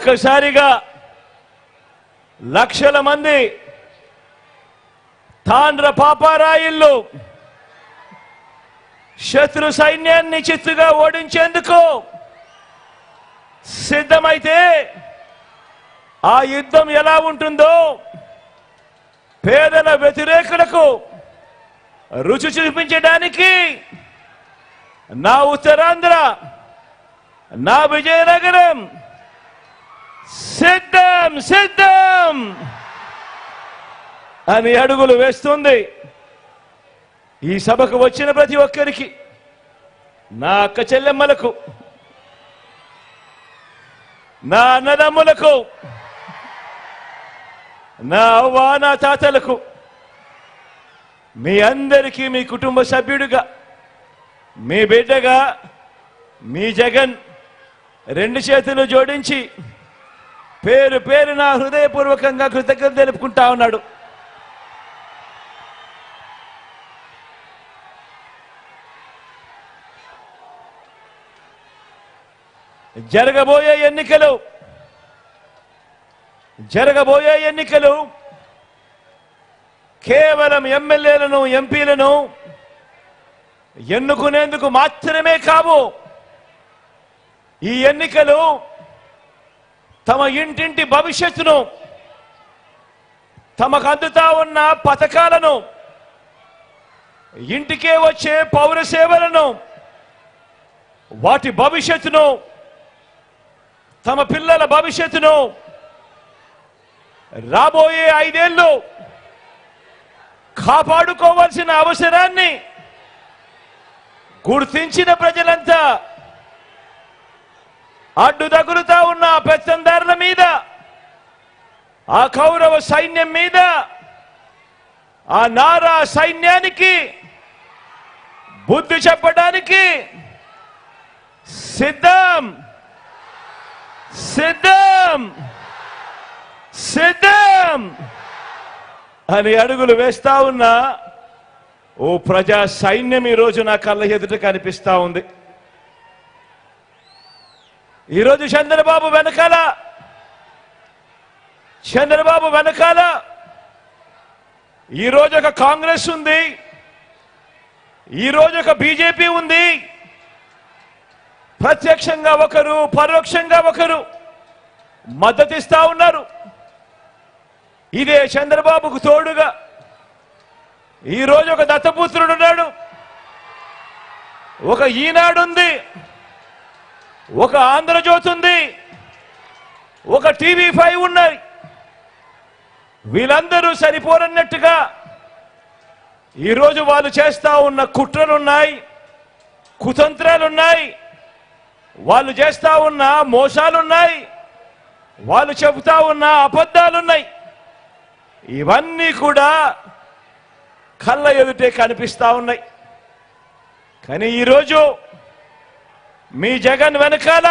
ఒక్కసారిగా లక్షల మంది తాండ్ర పాపారాయిల్లో శత్రు సైన్యాన్ని చిత్తుగా ఓడించేందుకు సిద్ధమైతే ఆ యుద్ధం ఎలా ఉంటుందో పేదల వ్యతిరేకులకు రుచి చూపించడానికి నా ఉత్తరాంధ్ర నా విజయనగరం సిద్ధం సిద్ధం అని అడుగులు వేస్తుంది. ఈ సభకు వచ్చిన ప్రతి ఒక్కరికి, నా అక్క చెల్లెమ్మలకు, నా అన్నదమ్ములకు, నా అవ్వ నా తాతలకు, మీ అందరికీ మీ కుటుంబ సభ్యుడిగా, మీ బిడ్డగా, మీ జగన్ రెండు చేతులు జోడించి పేరు పేరు నా హృదయపూర్వకంగా కృతజ్ఞత తెలుపుకుంటా ఉన్నాడు. జరగబోయే ఎన్నికలు కేవలం ఎమ్మెల్యేలను ఎంపీలను ఎన్నుకునేందుకు మాత్రమే కావు. ఈ ఎన్నికలు తమ ఇంటింటి భవిష్యత్తును, తమకు అందుతా ఉన్న పథకాలను, ఇంటికే వచ్చే పౌర సేవలను, వాటి భవిష్యత్తును, తమ పిల్లల భవిష్యత్తును రాబోయే 5 ఏళ్ళు కాపాడుకోవాల్సిన అవసరాన్ని గుర్తించిన ప్రజలంతా అడ్డు తగులుతా ఉన్న పెత్తందారుల మీద, ఆ కౌరవ సైన్యం మీద, ఆ నారా సైన్యానికి బుద్ధి చెప్పడానికి సిద్ధం సిద్ధం సిద్ధం అని అడుగులు వేస్తా ఉన్న ఓ ప్రజా సైన్యం ఈరోజు నా కళ్ళ ఎదుట కనిపిస్తా ఉంది. ఈరోజు చంద్రబాబు వెనకాల ఈరోజు ఒక కాంగ్రెస్ ఉంది, ఈరోజు ఒక బీజేపీ ఉంది. ప్రత్యక్షంగా ఒకరు, పరోక్షంగా ఒకరు మద్దతిస్తా ఉన్నారు. ఇదే చంద్రబాబుకు తోడుగా ఈరోజు ఒక దత్తపుత్రుడు ఉన్నాడు, ఒక ఈనాడు ఉంది, ఒక ఆంధ్రజ్యోతి ఉంది, ఒక TV5 ఉన్నాయి. వీళ్ళందరూ సరిపోరన్నట్టుగా ఈరోజు వాళ్ళు చేస్తా ఉన్న కుట్రలున్నాయి, కుతంత్రాలున్నాయి, వాళ్ళు చేస్తా ఉన్న మోసాలున్నాయి, వాళ్ళు చెబుతా ఉన్న అబద్ధాలున్నాయి. ఇవన్నీ కూడా కళ్ళ ఎదుటే కనిపిస్తా ఉన్నాయి. కానీ ఈరోజు మీ జగన్ వెనకాల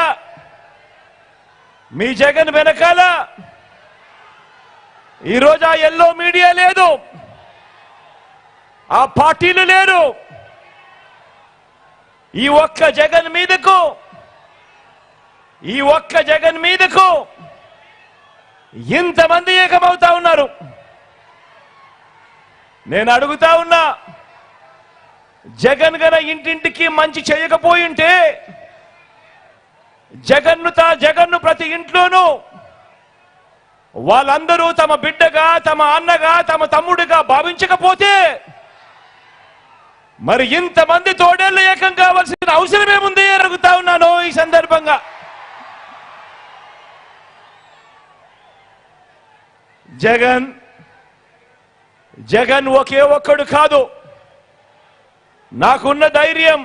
ఈరోజు ఆ ఎల్లో మీడియా లేదు, ఆ పార్టీలు లేరు. ఈ ఒక్క జగన్ మీదకు ఇంతమంది ఏకమవుతా ఉన్నారు. నేను అడుగుతా ఉన్నా, జగన్ గన ఇంటింటికి మంచి చేయకపోయింటే, జగన్ను ప్రతి ఇంట్లోనూ వాళ్ళందరూ తమ బిడ్డగా, తమ అన్నగా, తమ తమ్ముడిగా భావించకపోతే మరి ఇంతమంది తోడేళ్లు ఏకం కావాల్సిన అవసరమేముంది అని అడుగుతా ఉన్నాను. ఈ సందర్భంగా జగన్ ఒకే ఒక్కడు కాదు. నాకున్న ధైర్యం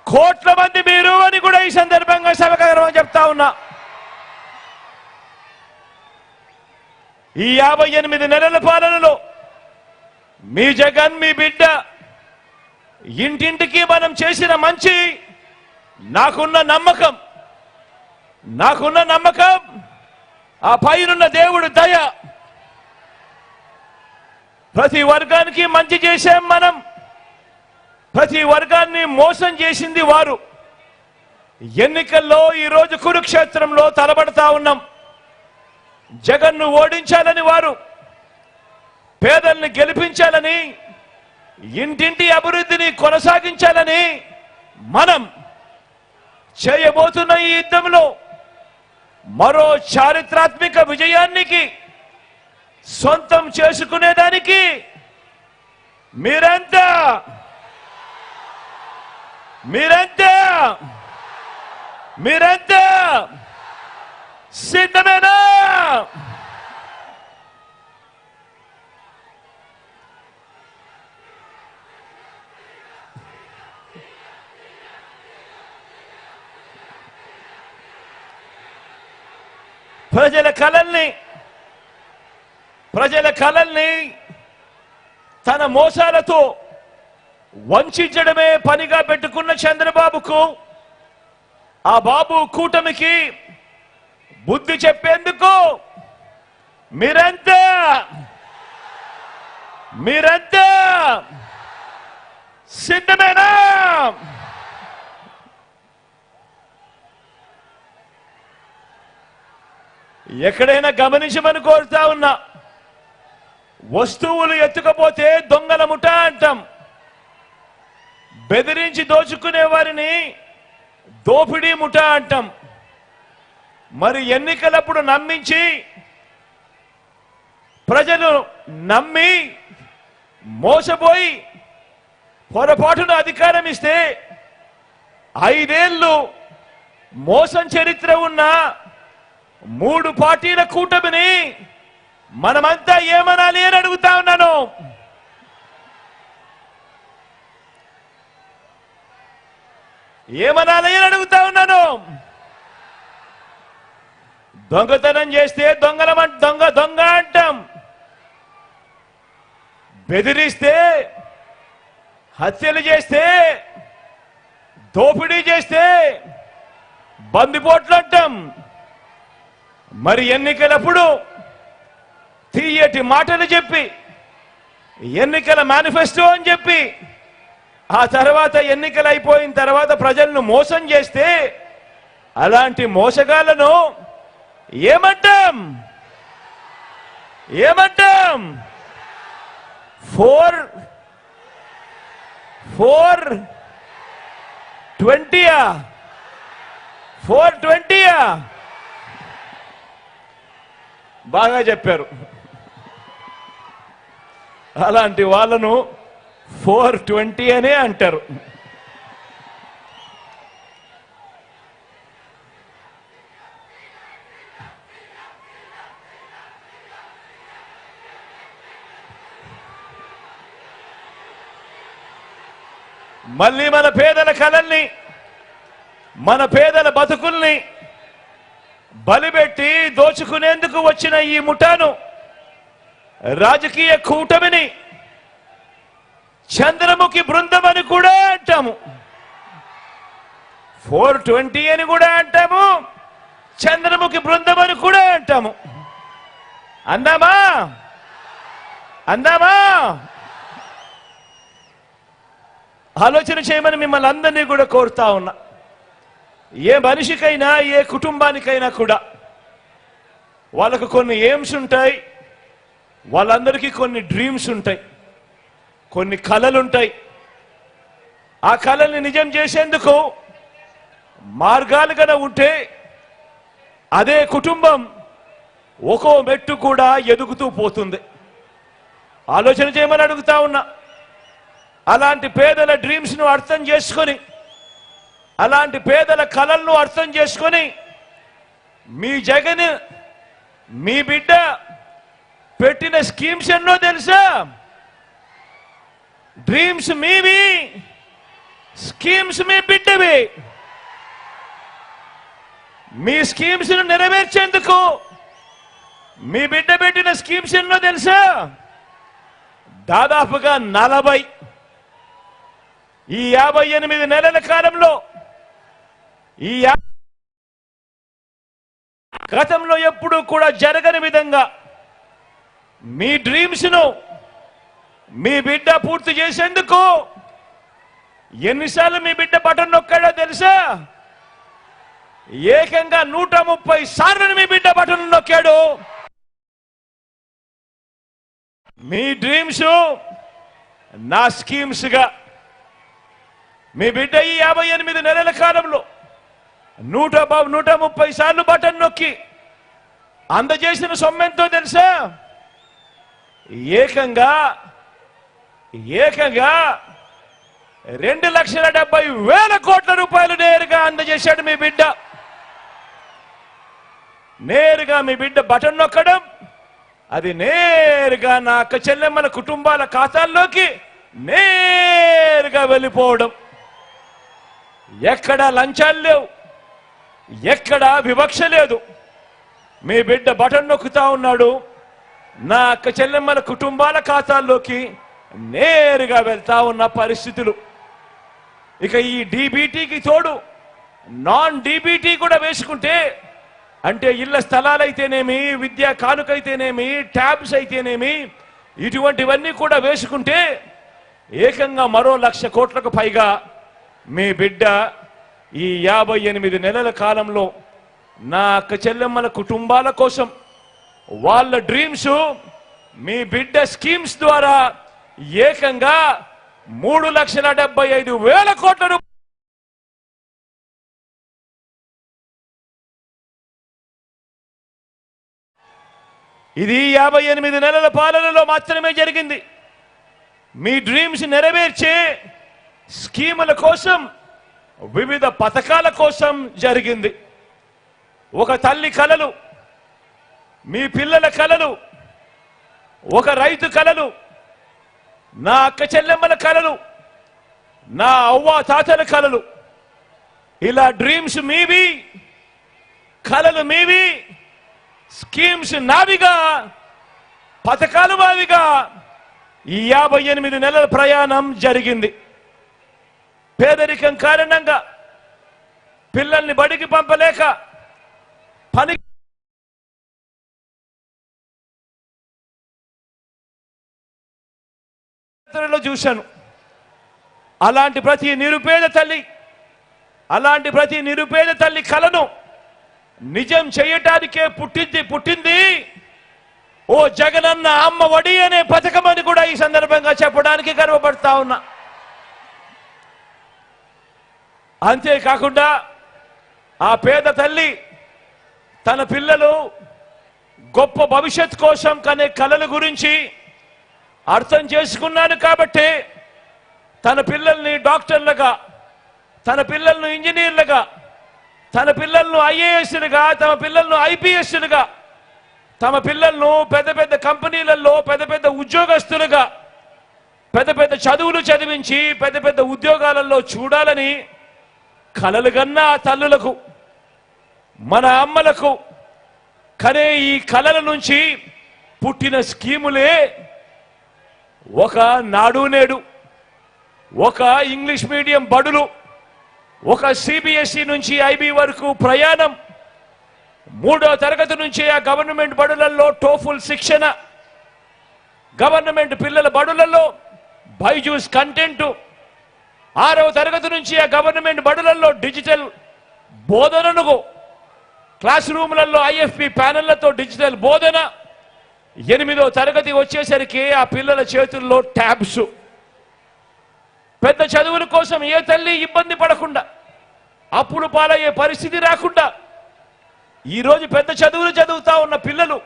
కోట్ల మంది మీరు అని కూడా ఈ సందర్భంగా సభగర్వం చెప్తా ఉన్నా. ఈ 58 నెలల పాలనలో మీ జగన్, మీ బిడ్డ ఇంటింటికి మనం చేసిన మంచి, నాకున్న నమ్మకం ఆ పైనున్న దేవుడు దయ. ప్రతి వర్గానికి మంచి చేశాం మనం, ప్రతి వర్గాన్ని మోసం చేసింది వారు. ఎన్నికల్లో ఈ రోజు కురుక్షేత్రంలో తలబడతా ఉన్నాం. జగన్ను ఓడించాలని వారు, పేదల్ని గెలిపించాలని, ఇంటింటి అభివృద్ధిని కొనసాగించాలని మనం చేయబోతున్న ఈ యుద్ధంలో మరో చారిత్రాత్మక విజయానికి సొంతం చేసుకునేదానికి మీరంతా సిద్ధమేనా? ప్రజల కలల్ని తన మోసాలతో వంచడమే పనిగా పెట్టుకున్న చంద్రబాబుకు, ఆ బాబు కూటమికి బుద్ధి చెప్పేందుకు మీరంతా సిద్ధమేనా? ఎక్కడైనా గమనించమని కోరుతా ఉన్నా. వస్తువులు ఎత్తుకపోతే దొంగల ముఠా అంటాం. బెదిరించి దోచుకునే వారిని దోపిడీ ముఠా అంటాం. మరి ఎన్నికలప్పుడు నమ్మించి ప్రజలు నమ్మి మోసపోయి పొరపాటున అధికారం ఇస్తే 5 ఏళ్ళు మోసం చరిత్ర ఉన్న 3 పార్టీల కూటమిని మనమంతా ఏమనాలి అని అడుగుతా ఉన్నాను. ఏమనాలి అని అడుగుతా ఉన్నాను. దొంగతనం చేస్తే దొంగ అంటాం. బెదిరిస్తే, హత్యలు చేస్తే, దోపిడీ చేస్తే బందిపోట్లు అంటాం. మరి ఎన్నికలప్పుడు తీయటి మాటలు చెప్పి, ఎన్నికల మేనిఫెస్టో అని చెప్పి, ఆ తర్వాత ఎన్నికలు అయిపోయిన తర్వాత ప్రజలను మోసం చేస్తే అలాంటి మోసగాళ్లను ఏమంటాం? 420 బాగా చెప్పారు. అలాంటి వాళ్ళను 420 అనే అంటారు. మళ్ళీ మన పేదల కలల్ని, మన పేదల బతుకుల్ని బలిపెట్టి దోచుకునేందుకు వచ్చిన ఈ ముఠాను, రాజకీయ కూటమిని చంద్రముఖి బృందం అని కూడా అంటాము. 420 అని కూడా అంటాము, చంద్రముఖి బృందం అని కూడా అంటాము. అందామా? ఆలోచన చేయమని మిమ్మల్ని అందరినీ కూడా కోరుతా ఉన్నా. ఏ మనిషికైనా, ఏ కుటుంబానికైనా కూడా వాళ్ళకు కొన్ని ఎయిమ్స్ ఉంటాయి, వాళ్ళందరికీ కొన్ని డ్రీమ్స్ ఉంటాయి, కొన్ని కలలు ఉంటాయి. ఆ కలల్ని నిజం చేసేందుకు మార్గాలు గన ఉంటే అదే కుటుంబం ఒక్కో మెట్టు కూడా ఎదుగుతూ పోతుంది. ఆలోచన చేయమని అడుగుతా ఉన్నా. అలాంటి పేదల డ్రీమ్స్ను అర్థం చేసుకొని, అలాంటి పేదల కలలను అర్థం చేసుకొని, మీ జగన్, మీ బిడ్డ పెట్టిన స్కీమ్స్ ఎన్నో తెలుసా? డ్రీమ్స్ మీవి, స్కీమ్స్ మీ బిడ్డవి. మీ స్కీమ్స్ ను నెరవేర్చేందుకు మీ బిడ్డ పెట్టిన స్కీమ్స్ ఎన్నో తెలుసా? దాదాపుగా 40. ఈ 58 నెలల కాలంలో, ఈ గతంలో ఎప్పుడూ కూడా జరగని విధంగా మీ డ్రీమ్స్ ను మీ బిడ్డ పూర్తి చేసేందుకు ఎన్నిసార్లు మీ బిడ్డ బటన్ నొక్కాడో తెలుసా? ఏకంగా 130 సార్లు మీ బిడ్డ బటన్ నొక్కాడు. మీ డ్రీమ్స్ నా స్కీమ్స్ గా మీ బిడ్డ ఈ 58 నెలల కాలంలో 130 సార్లు బటన్ నొక్కి అందజేసిన సొమ్మెంతో తెలుసా? ఏకంగా 2,70,000 కోట్ల రూపాయలు నేరుగా అందజేశాడు మీ బిడ్డ. నేరుగా మీ బిడ్డ బటన్ నొక్కడం, అది నేరుగా నా అక్క చెల్లెమ్మల కుటుంబాల ఖాతాల్లోకి నేరుగా వెళ్ళిపోవడం. ఎక్కడా లంచాలు లేవు, ఎక్కడా వివక్ష లేదు. మీ బిడ్డ బటన్ నొక్కుతా ఉన్నాడు, నా అక్క చెల్లెమ్మల కుటుంబాల ఖాతాల్లోకి నేరుగా వెళ్తా ఉన్న పరిస్థితులు. ఇక ఈ డీబీటీకి తోడు నాన్ డీబీటీ కూడా వేసుకుంటే, అంటే ఇళ్ల స్థలాలైతేనేమి, విద్యా కానుకైతేనేమి, ట్యాబ్స్ అయితేనేమి, ఇటువంటివన్నీ కూడా వేసుకుంటే ఏకంగా మరో 1,00,000 కోట్లకు పైగా మీ బిడ్డ ఈ 58 నెలల కాలంలో నా అక్క చెల్లెమ్మల కుటుంబాల కోసం వాళ్ళ డ్రీమ్స్ మీ బిడ్డ స్కీమ్స్ ద్వారా ఏకంగా 3,75,000 కోట్ల రూపాయలు. ఇది 58 నెలల పాలనలో మాత్రమే జరిగింది. మీ డ్రీమ్స్ నెరవేర్చే స్కీముల కోసం, వివిధ పథకాల కోసం జరిగింది. ఒక తల్లి కలలు, మీ పిల్లల కలలు, ఒక రైతు కలలు, నా అక్క చెల్లెమ్మల కలలు, నా అవ్వ తాతల కలలు, ఇలా డ్రీమ్స్ మీవి, కలలు మీవి, స్కీమ్స్ నావిగా, పథకాలు వావిగా ఈ 58 నెలల ప్రయాణం జరిగింది. పేదరికం కారణంగా పిల్లల్ని బడికి పంపలేక పని చూశాను. అలాంటి ప్రతి నిరుపేద తల్లి కలను నిజం చేయటానికే పుట్టింది ఓ జగనన్న అమ్మ ఒడి అనే పథకం అని కూడా ఈ సందర్భంగా చెప్పడానికి గర్వపడతా ఉన్నా. అంతేకాకుండా ఆ పేద తల్లి తన పిల్లలు గొప్ప భవిష్యత్ కోసం కనే కలల గురించి అర్థం చేసుకున్నాను కాబట్టి తన పిల్లల్ని డాక్టర్లుగా, తన పిల్లలను ఇంజనీర్లుగా, తన పిల్లలను ఐఏఎస్లుగా, తమ పిల్లలను ఐపీఎస్లుగా, తమ పిల్లలను పెద్ద పెద్ద కంపెనీలలో పెద్ద పెద్ద ఉద్యోగస్తులుగా, పెద్ద పెద్ద చదువులు చదివించి పెద్ద పెద్ద ఉద్యోగాలలో చూడాలని కలలు కన్నా ఆ తల్లులకు, మన అమ్మలకు కనే ఈ కలల నుంచి పుట్టిన స్కీములే ఒక నాడు నేడు, ఒక ఇంగ్లీష్ మీడియం బడులు, ఒక సిబిఎస్ఈ నుంచి ఐబీ వరకు ప్రయాణం, 3వ తరగతి నుంచి ఆ గవర్నమెంట్ బడులలో టోఫుల్ శిక్షణ, గవర్నమెంట్ పిల్లల బడులలో బైజూస్ కంటెంట్, 6వ తరగతి నుంచి ఆ గవర్నమెంట్ బడులలో డిజిటల్ బోధనను, క్లాస్ రూమ్లలో ఐఎఫ్పి ప్యానెళ్లతో డిజిటల్ బోధన, 8వ తరగతి వచ్చేసరికి ఆ పిల్లల చేతుల్లో ట్యాబ్స్. పెద్ద చదువుల కోసం ఏ తల్లి ఇబ్బంది పడకుండా, అప్పులు పాలయ్యే పరిస్థితి రాకుండా ఈరోజు పెద్ద చదువులు చదువుతా ఉన్న పిల్లలు,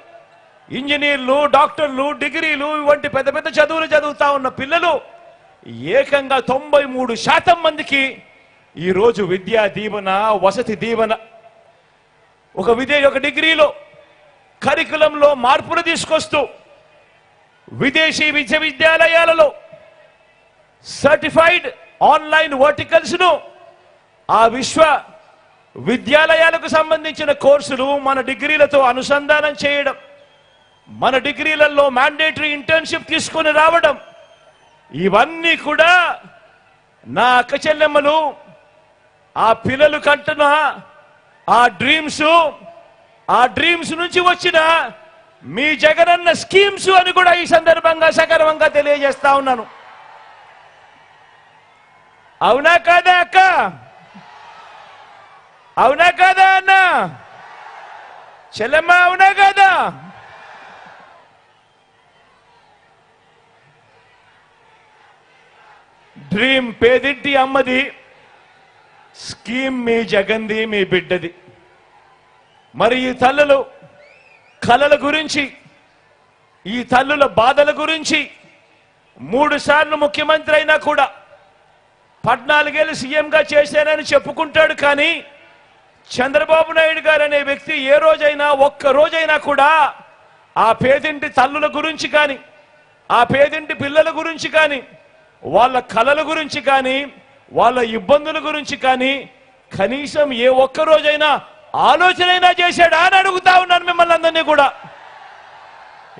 ఇంజనీర్లు, డాక్టర్లు, డిగ్రీలు వంటి పెద్ద పెద్ద చదువులు చదువుతా ఉన్న పిల్లలు ఏకంగా 93% మందికి ఈరోజు విద్యా దీవెన, వసతి దీవెన. ఒక డిగ్రీలో కరికులంలో మార్పులు తీసుకొస్తూ విదేశీ విశ్వవిద్యాలయాలలో సర్టిఫైడ్ ఆన్లైన్ వర్టికల్స్ ను, ఆ విశ్వ విద్యాలయాలకు సంబంధించిన కోర్సులు మన డిగ్రీలతో అనుసంధానం చేయడం, మన డిగ్రీలలో మ్యాండేటరీ ఇంటర్న్షిప్ తీసుకొని రావడం, ఇవన్నీ కూడా నా అక్క చెల్లెమ్మలు ఆ పిల్లలు కంటున్న ఆ డ్రీమ్స్ నుంచి వచ్చిన మీ జగనన్న స్కీమ్స్ అని కూడా ఈ సందర్భంగా సగర్వంగా తెలియజేస్తా ఉన్నాను. అవునా కాదా అక్క? అవునా కదా అన్న? చెల్లెమ్మ అవునా కదా? డ్రీమ్ పేదింటి అమ్మది, స్కీమ్ మీ జగన్ది, మీ బిడ్డది. మరి ఈ తల్లులు కలల గురించి, ఈ తల్లుల బాధల గురించి 3 సార్లు ముఖ్యమంత్రి అయినా కూడా 14 ఏళ్ళు సీఎంగా చేశానని చెప్పుకుంటాడు. కానీ చంద్రబాబు నాయుడు గారు అనే వ్యక్తి ఏ రోజైనా, ఒక్క రోజైనా కూడా ఆ పేదింటి తల్లుల గురించి కానీ, ఆ పేదింటి పిల్లల గురించి కానీ, వాళ్ళ కలల గురించి కానీ, వాళ్ళ ఇబ్బందుల గురించి కానీ కనీసం ఏ ఒక్క రోజైనా ఆలోచనైనా చేశాడా అని అడుగుతా ఉన్నాను మిమ్మల్ని అందరినీ కూడా.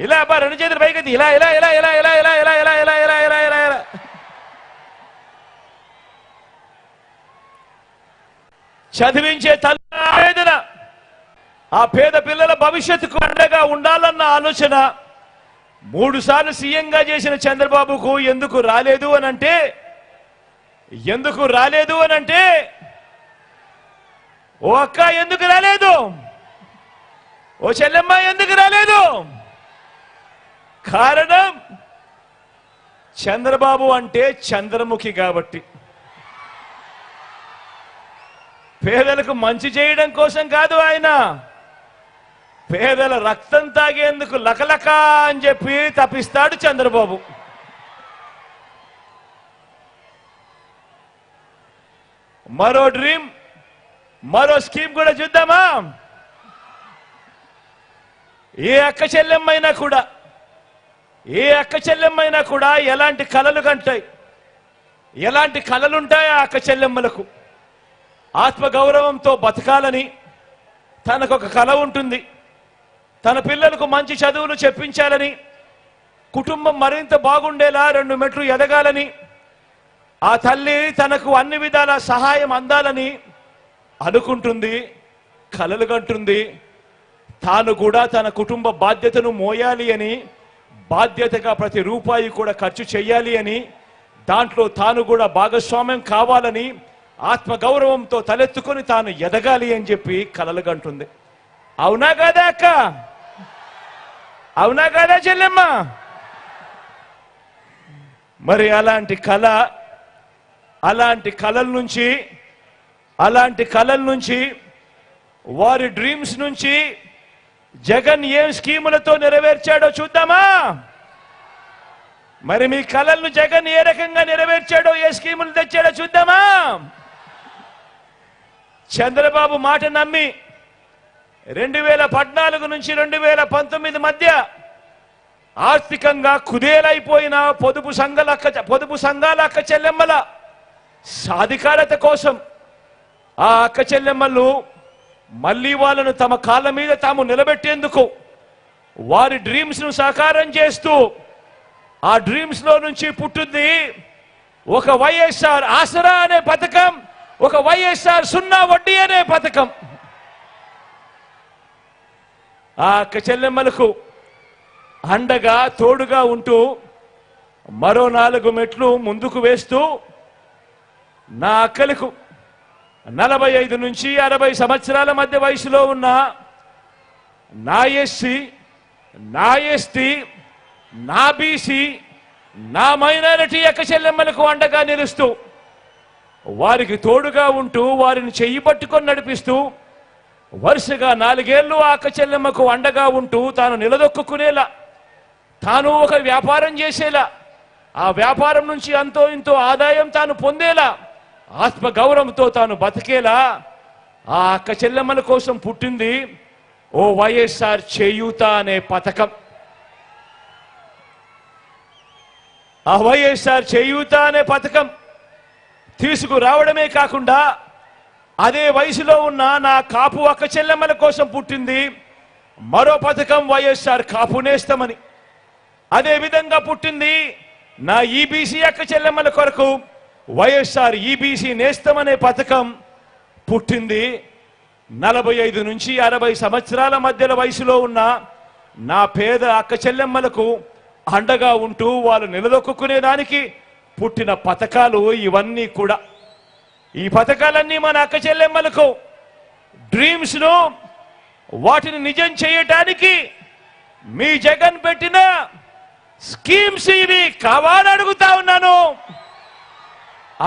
ఇలా అబ్బా 2 చేతులు పైకి ఇలా ఇలా ఇలా ఇలా ఇలా ఇలా ఇలా ఇలా ఇలా ఇలా ఇలా ఇలా ఇలా చదివించే తల్లి ఆవేదన, ఆ పేద పిల్లల భవిష్యత్తుకు అండగా ఉండాలన్న ఆలోచన 3 సార్లు సీఎంగా చేసిన చంద్రబాబుకు ఎందుకు రాలేదు అనంటే, ఎందుకు రాలేదు అనంటే, ఓ అక్క ఎందుకు రాలేదు, ఓ చెల్లెమ్మ ఎందుకు రాలేదు? కారణం చంద్రబాబు అంటే చంద్రముఖి కాబట్టి. పేదలకు మంచి చేయడం కోసం కాదు ఆయన, పేదల రక్తం తాగేందుకు లకలక అని చెప్పి తప్పిస్తాడు చంద్రబాబు. మరో డ్రీమ్, మరో స్కీమ్ కూడా చూద్దామా? ఏ అక్క చెల్లెమ్మైనా కూడా, ఏ అక్క చెల్లెమ్మైనా కూడా ఎలాంటి కలలు కంటాయి, ఎలాంటి కలలుంటాయి ఆ అక్క చెల్లెమ్మలకు? ఆత్మగౌరవంతో బతకాలని తనకొక కల ఉంటుంది. తన పిల్లలకు మంచి చదువులు చెప్పించాలని, కుటుంబం మరింత బాగుండేలా 2 మెట్లు ఎదగాలని, ఆ తల్లి తనకు అన్ని విధాల సహాయం అందాలని అనుకుంటుంది, కలలు కంటుంది. తాను కూడా తన కుటుంబ బాధ్యతను మోయాలి అని, బాధ్యతగా ప్రతి రూపాయి కూడా ఖర్చు చేయాలి అని, దాంట్లో తాను కూడా భాగస్వామ్యం కావాలని, ఆత్మగౌరవంతో తలెత్తుకొని తాను ఎదగాలి అని చెప్పి కలలు కంటుంది. అవునా కాదా అక్క? అవునా కాదా చెల్లెమ్మ? మరి అలాంటి కళ, అలాంటి కళల నుంచి వారి డ్రీమ్స్ నుంచి జగన్ ఏం స్కీములతో నెరవేర్చాడో చూద్దామా? మరి మీ కళలను జగన్ ఏ రకంగా నెరవేర్చాడో, ఏ స్కీములు తెచ్చాడో చూద్దామా? చంద్రబాబు మాట నమ్మి 2014 నుంచి 2019 మధ్య ఆర్థికంగా కుదేలైపోయిన పొదుపు సంఘాల అక్క చెల్లెమ్మల సాధికారత కోసం ఆ అక్క చెల్లెమ్మలు మళ్ళీ వాళ్ళను తమ కాళ్ళ మీద తాము నిలబెట్టేందుకు వారి డ్రీమ్స్ ను సాకారం చేస్తూ, ఆ డ్రీమ్స్ లో నుంచి పుట్టింది ఒక వైఎస్ఆర్ ఆసరా అనే పథకం, ఒక వైఎస్ఆర్ 0 వడ్డీ అనే పథకం. ఆ అక్క చెల్లెమ్మలకు అండగా తోడుగా ఉంటూ మరో 4 మెట్లు ముందుకు వేస్తూ, నా అక్కలకు 45 నుంచి 60 సంవత్సరాల మధ్య వయసులో ఉన్న నా ఎస్సీ, నా ఎస్టీ, నా బీసీ, నా మైనారిటీ అక్క చెల్లెమ్మలకు అండగా నిలుస్తూ, వారికి తోడుగా ఉంటూ, వారిని చెయ్యి పట్టుకొని నడిపిస్తూ, వరుసగా 4 ఏళ్ళు ఆ అక్క చెల్లెమ్మకు అండగా ఉంటూ తాను నిలదొక్కునేలా, తాను ఒక వ్యాపారం చేసేలా, ఆ వ్యాపారం నుంచి అంతో ఇంతో ఆదాయం తాను పొందేలా, ఆత్మగౌరవంతో తాను బతికేలా ఆ అక్క చెల్లెమ్మల కోసం పుట్టింది ఓ వైఎస్ఆర్ చేయూత అనే పథకం. ఆ వైఎస్ఆర్ చేయూత అనే పథకం తీసుకురావడమే కాకుండా, అదే వయసులో ఉన్న నా కాపు అక్క చెల్లెమ్మల కోసం పుట్టింది మరో పథకం, వైఎస్ఆర్ కాపు నేస్తమని. అదే విధంగా పుట్టింది నా ఈబీసీ అక్క చెల్లెమ్మల కొరకు వైఎస్ఆర్ ఈబీసీ నేస్తమనే పథకం పుట్టింది. 45 నుంచి 60 సంవత్సరాల మధ్యల వయసులో ఉన్న నా పేద అక్క చెల్లెమ్మలకు అండగా ఉంటూ వాళ్ళు నిలదొక్కునే దానికి పుట్టిన పథకాలు ఇవన్నీ కూడా. ఈ పథకాలన్నీ మన అక్క చెల్లెమ్మలకు డ్రీమ్స్ ను వాటిని నిజం చేయటానికి మీ జగన్ పెట్టిన స్కీమ్స్ ఇవి కావాలని అడుగుతా ఉన్నాను.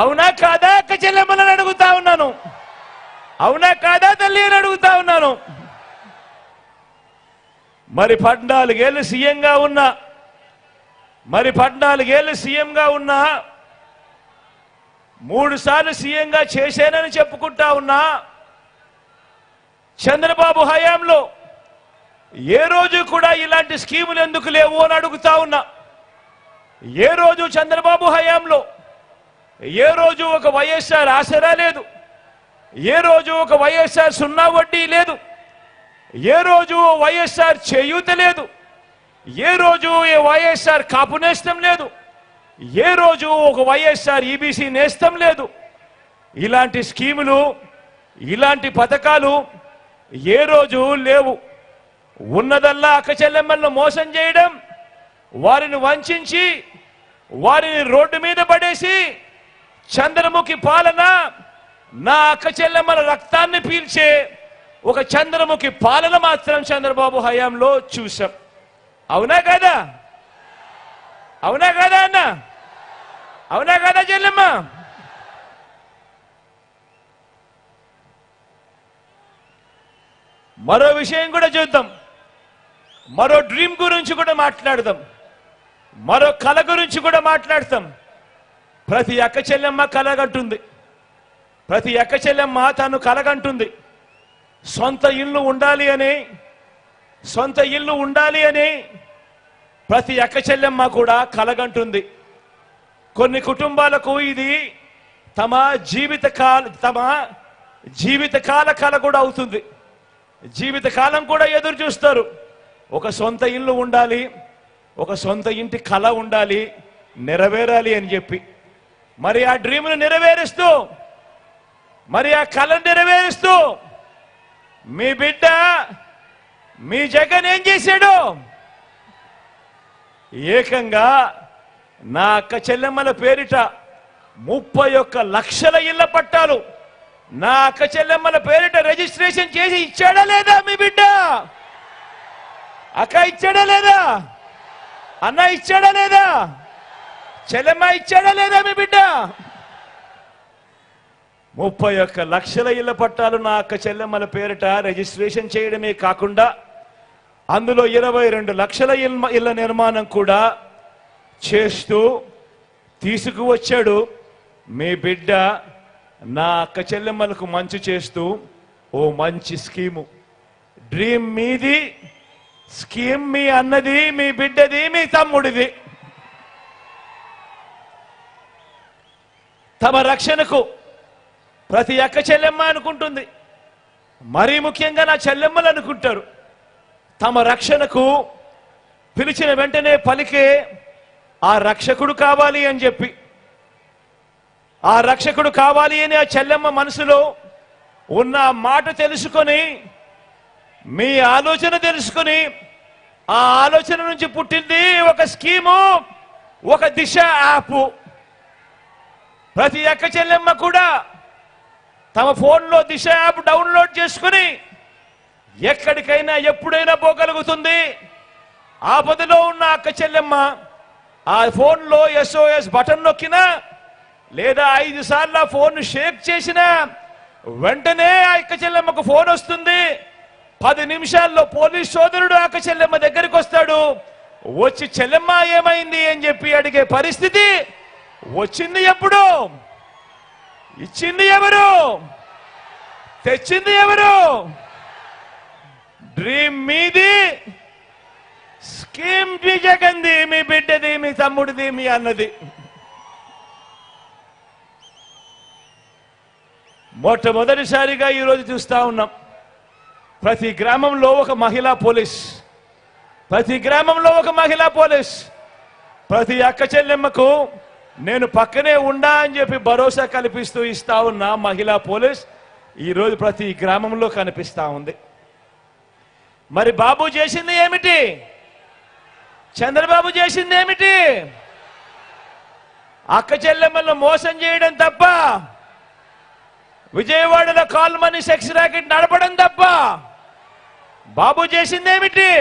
అవునా కాదా అక్క చెల్లెమ్మలని అడుగుతా ఉన్నాను. అవునా కాదా తల్లి అని అడుగుతా ఉన్నాను. మరి 14 ఏళ్ళు సీఎంగా ఉన్నా 3 సార్లు సీఎంగా చేశానని చెప్పుకుంటా ఉన్నా చంద్రబాబు హయాంలో ఏ రోజు కూడా ఇలాంటి స్కీములు ఎందుకు లేవు అని అడుగుతా ఉన్నా. ఏ రోజు చంద్రబాబు హయాంలో ఏ రోజు ఒక వైఎస్ఆర్ ఆసరా లేదు, ఏ రోజు ఒక వైఎస్ఆర్ సున్నా వడ్డీ లేదు, ఏ రోజు వైఎస్ఆర్ చేయూత లేదు, ఏ రోజు వైఎస్ఆర్ కాపు నేస్తం లేదు, ఏ రోజు ఒక వైఎస్ఆర్ ఈబీసీ నేస్తం లేదు. ఇలాంటి స్కీములు ఇలాంటి పథకాలు ఏ రోజు లేవు. ఉన్నదల్లా అక్క చెల్లెమ్మలను మోసం చేయడం, వారిని వంచి వారిని రోడ్డు మీద పడేసి చంద్రముఖి పాలన, నా అక్క చెల్లెమ్మల రక్తాన్ని పీల్చే ఒక చంద్రముఖి పాలన మాత్రం చంద్రబాబు హయాంలో చూసాం. అవునా కదా? అవునా కదా అన్న? అవునా కదా చెల్లెమ్మ? మరో విషయం కూడా చూద్దాం. మరో డ్రీమ్ గురించి కూడా మాట్లాడదాం. మరో కళ గురించి కూడా మాట్లాడతాం. ప్రతి అక్క చెల్లెమ్మ కలగంటుంది. ప్రతి అక్క చెల్లెమ్మ తను కలగంటుంది. సొంత ఇల్లు ఉండాలి అని ప్రతి అక్క చెల్లెమ్మ కూడా కలగంటుంది. కొన్ని కుటుంబాలకు ఇది తమ జీవితకాల కళ కూడా అవుతుంది. జీవితకాలం కూడా ఎదురు చూస్తారు. ఒక సొంత ఇల్లు ఉండాలి, ఒక సొంత ఇంటి కళ ఉండాలి, నెరవేరాలి అని చెప్పి మరి ఆ డ్రీమ్ను నెరవేరుస్తూ, మరి ఆ కళను నెరవేరుస్తూ మీ బిడ్డ మీ జగన్ ఏం చేశాడు? ఏకంగా నా అక్క చెల్లెమ్మల పేరిట 31 లక్షల ఇళ్ల పట్టాలు నా అక్క చెల్లెమ్మల పేరిట రిజిస్ట్రేషన్ చేసి ఇచ్చాడా లేదా మీ బిడ్డ? అక్క ఇచ్చాడా లేదా? అన్న ఇచ్చాడా లేదా? చెల్లెమ్మ ఇచ్చాడా లేదా మీ బిడ్డ? 31 లక్షల ఇళ్ల పట్టాలు నా అక్క చెల్లెమ్మల పేరిట రిజిస్ట్రేషన్ చేయడమే కాకుండా అందులో 22 లక్షల ఇళ్ల నిర్మాణం కూడా చేస్తూ తీసుకువచ్చాడు మీ బిడ్డ. నా అక్క చెల్లెమ్మలకు మంచి చేస్తూ ఓ మంచి స్కీము. డ్రీమ్ మీది, స్కీమ్ మీ అన్నది, మీ బిడ్డది, మీ తమ్ముడిది. తమ రక్షణకు ప్రతి అక్క చెల్లెమ్మ అనుకుంటుంది. మరీ ముఖ్యంగా నా చెల్లెమ్మలు అనుకుంటారు. తమ రక్షణకు పిలిచిన వెంటనే పలికే ఆ రక్షకుడు కావాలి అని చెప్పి, ఆ రక్షకుడు కావాలి అని ఆ చెల్లెమ్మ మనసులో ఉన్న మాట తెలుసుకొని, మీ ఆలోచన తెలుసుకొని, ఆ ఆలోచన నుంచి పుట్టింది ఒక స్కీము, ఒక దిశ యాప్. ప్రతి అక్క చెల్లెమ్మ కూడా తమ ఫోన్లో దిశ యాప్ డౌన్లోడ్ చేసుకుని ఎక్కడికైనా ఎప్పుడైనా పోగలుగుతుంది. ఆపదలో ఉన్న అక్క చెల్లెమ్మ ఆ ఫోన్లో SOS బటన్ నొక్కినా లేదా 5 సార్లు ఆ ఫోన్ షేక్ చేసినా వెంటనే ఆ అక్క చెల్లెమ్మకు ఫోన్ వస్తుంది. 10 నిమిషాల్లో పోలీస్ సోదరుడు అక్క చెల్లెమ్మ దగ్గరికి వస్తాడు. వచ్చి చెల్లెమ్మ ఏమైంది అని చెప్పి అడిగే పరిస్థితి వచ్చింది. ఎప్పుడు ఇచ్చింది ఎవరు? తెచ్చింది ఎవరు? డ్రీమ్ మీది, స్కీమ్ మీ జగన్ది, మీ బిడ్డది, మీ తమ్ముడిది, మీ అన్నది. మొట్టమొదటిసారిగా ఈరోజు చూస్తా ఉన్నాం. ప్రతి గ్రామంలో ఒక మహిళా పోలీస్, ప్రతి గ్రామంలో ఒక మహిళా పోలీస్. ప్రతి అక్క చెల్లెమ్మకు నేను పక్కనే ఉండా అని చెప్పి భరోసా కల్పిస్తూ ఇస్తా ఉన్న మహిళా పోలీస్ ఈరోజు ప్రతి గ్రామంలో కనిపిస్తా ఉంది. మరి బాబు చేసింది ఏమిటి? చంద్రబాబు చేసింది ఏమిటి? అక్క చెల్లెమ్మలను మోసం చేయడం తప్ప విజయవాడలో కాల్మనీ సెక్స్ ర్యాకెట్ నడపడం తప్ప బాబు చేసిందేమిటి?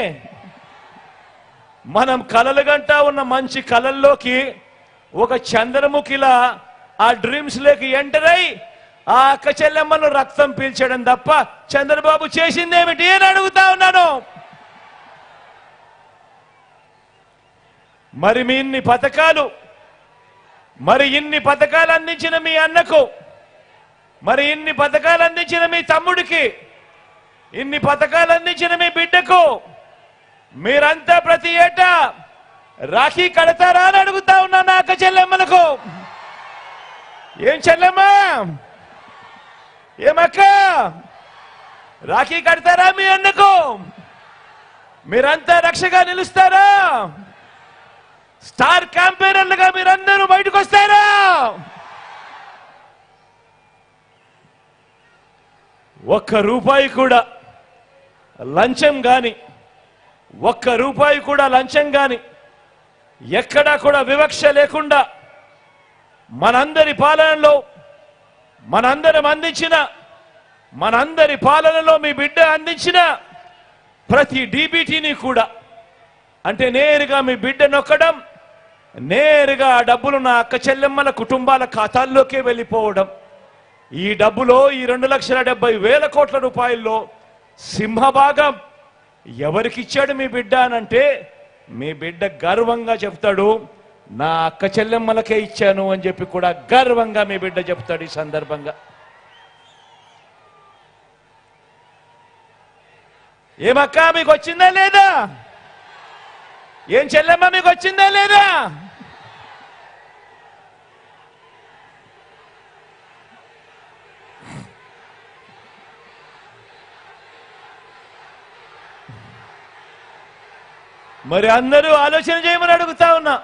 మనం కలలు గంటా ఉన్న మంచి కలల్లోకి ఒక చంద్రముఖిలా ఆ డ్రీమ్స్ లోకి ఎంటర్ అయి ఆ అక్క చెల్లెమ్మను రక్తం పీల్చడం తప్ప చంద్రబాబు చేసిందేమిటి అని అడుగుతా ఉన్నాను. మరి మీ ఇన్ని పథకాలు అందించిన మీ అన్నకు, మరి ఇన్ని పథకాలు అందించిన మీ తమ్ముడికి, ఇన్ని పథకాలు అందించిన మీ బిడ్డకు మీరంతా ప్రతి ఏటా రాఖీ కడతారా అని అడుగుతా ఉన్నా నా అక్క చెల్లెమ్మలకు. ఏం చెల్లెమ్మా, ఏమక్క, రాఖీ కడతారా మీ అన్నకు? మీరంతా రక్షగా నిలుస్తారా? స్టార్ క్యాంపెయినర్లుగా మీరందరూ బయటకు వస్తారా? ఒక్క రూపాయి కూడా లంచం గాని, ఒక్క రూపాయి కూడా లంచం గాని, ఎక్కడా కూడా వివక్ష లేకుండా మనందరి పాలనలో మనందరి పాలనలో మీ బిడ్డ అందించిన ప్రతి డీబీటీని కూడా, అంటే నేరుగా మీ బిడ్డ నొక్కడం, నేరుగా ఆ డబ్బులు నా అక్క చెల్లెమ్మల కుటుంబాల ఖాతాల్లోకే వెళ్ళిపోవడం. ఈ డబ్బులో ఈ 2,70,000 కోట్ల రూపాయల్లో సింహభాగం ఎవరికిచ్చాడు మీ బిడ్డ అనంటే మీ బిడ్డ గర్వంగా చెప్తాడు, నా అక్క చెల్లెమ్మలకే ఇచ్చాను అని చెప్పి కూడా గర్వంగా మీ బిడ్డ చెప్తాడు. ఈ సందర్భంగా ఏమక్క మీకు వచ్చిందా లేదా? ఏం చెల్లెమ్మ మీకు వచ్చిందా లేదా? మరి అందరూ ఆలోచన చేయమని అడుగుతా ఉన్నా.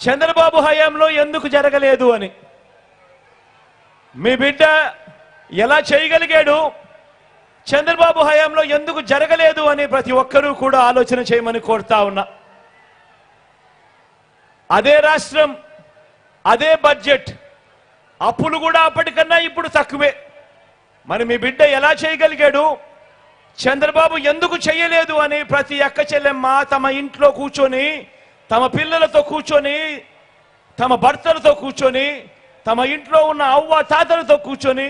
చంద్రబాబు హయాంలో ఎందుకు జరగలేదు అని, మీ బిడ్డ ఎలా చేయగలిగాడు, చంద్రబాబు హయాంలో ఎందుకు జరగలేదు అని ప్రతి ఒక్కరూ కూడా ఆలోచన చేయమని కోరుతా ఉన్నా. అదే రాష్ట్రం, అదే బడ్జెట్, అప్పులు కూడా అప్పటికన్నా ఇప్పుడు తక్కువే. మరి మీ బిడ్డ ఎలా చేయగలిగాడు, చంద్రబాబు ఎందుకు చేయలేదు అని ప్రతి అక్క చెల్లెమ్మ తమ ఇంట్లో కూర్చొని, తమ పిల్లలతో కూర్చొని, తమ భర్తలతో కూర్చొని, తమ ఇంట్లో ఉన్న అవ్వ తాతలతో కూర్చొని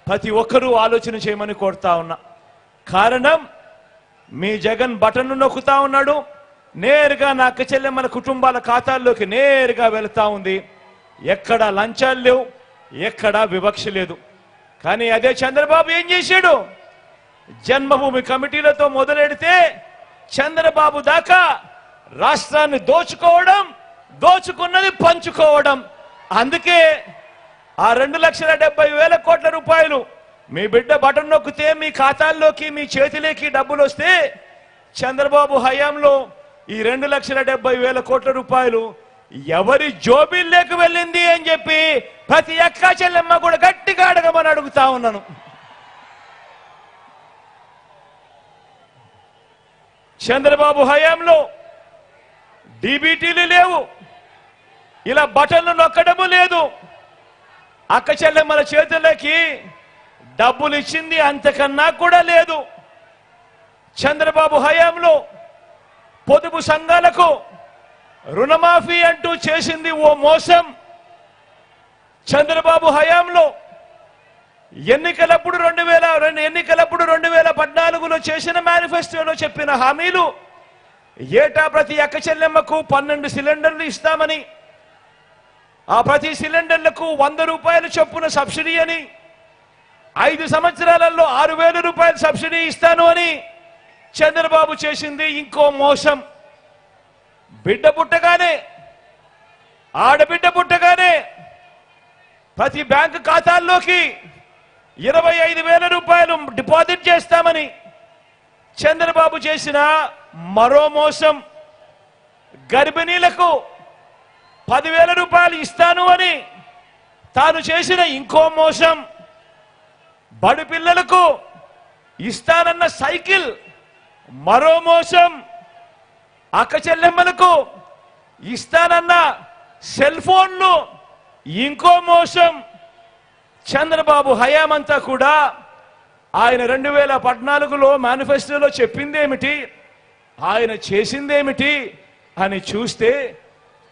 ప్రతి ఒక్కరూ ఆలోచన చేయమని కోరుతా ఉన్నా. కారణం, మీ జగన్ బటన్ను నొక్కుతా ఉన్నాడు, నేరుగా నా అక్క చెల్లెమ్మల కుటుంబాల ఖాతాల్లోకి నేరుగా వెళుతా ఉంది. ఎక్కడా లంచాలు లేవు, ఎక్కడా వివక్ష లేదు. కానీ అదే చంద్రబాబు ఏం చేశాడు, జన్మభూమి కమిటీలతో మొదలెడితే చంద్రబాబు దాకా రాష్ట్రాన్ని దోచుకోవడం, దోచుకున్నది పంచుకోవడం. అందుకే ఆ 2,70,000 కోట్ల రూపాయలు మీ బిడ్డ బటన్ నొక్కితే మీ ఖాతాల్లోకి, మీ చేతిలోకి డబ్బులు వస్తే, చంద్రబాబు హయాంలో ఈ 2,70,000 కోట్ల రూపాయలు ఎవరి జోబీల్లోకి వెళ్ళింది అని చెప్పి ప్రతి అక్క చెల్లెమ్మ కూడా గట్టిగా అడగమని అడుగుతా ఉన్నాను. చంద్రబాబు హయాంలో డీబీటీలు లేవు, ఇలా బటన్లు నొక్కడము లేదు, అక్క చెల్లెమ్మల చేతులకి డబ్బులు ఇచ్చింది అంతకన్నా కూడా లేదు. చంద్రబాబు హయాంలో పొదుపు సంఘాలకు రుణమాఫీ అంటూ చేసింది ఓ మోసం. చంద్రబాబు హయాంలో ఎన్నికలప్పుడు 2014లో చేసిన మేనిఫెస్టోలో చెప్పిన హామీలు, ఏటా ప్రతి అక్క చెల్లెమ్మకు 12 సిలిండర్లు ఇస్తామని, ఆ ప్రతి సిలిండర్లకు 100 రూపాయలు చొప్పున సబ్సిడీ అని, 5 సంవత్సరాలలో 6,000 రూపాయలు సబ్సిడీ ఇస్తాను అని చంద్రబాబు చేసింది ఇంకో మోసం. బిడ్డ పుట్టగానే, ఆడబిడ్డ పుట్టగానే ప్రతి బ్యాంకు ఖాతాల్లోకి 25,000 రూపాయలు డిపాజిట్ చేస్తామని చంద్రబాబు చేసిన మరో మోసం. గర్భిణీలకు 10,000 రూపాయలు ఇస్తాను అని తాను చేసిన ఇంకో మోసం. బడి పిల్లలకు ఇస్తానన్న సైకిల్ మరో మోసం. అక్క చెల్లెమ్మలకు ఇస్తానన్న సెల్ ఫోన్లు ఇంకో మోసం. చంద్రబాబు హయామంతా కూడా ఆయన 2014లో మేనిఫెస్టోలో చెప్పిందేమిటి, ఆయన చేసిందేమిటి అని చూస్తే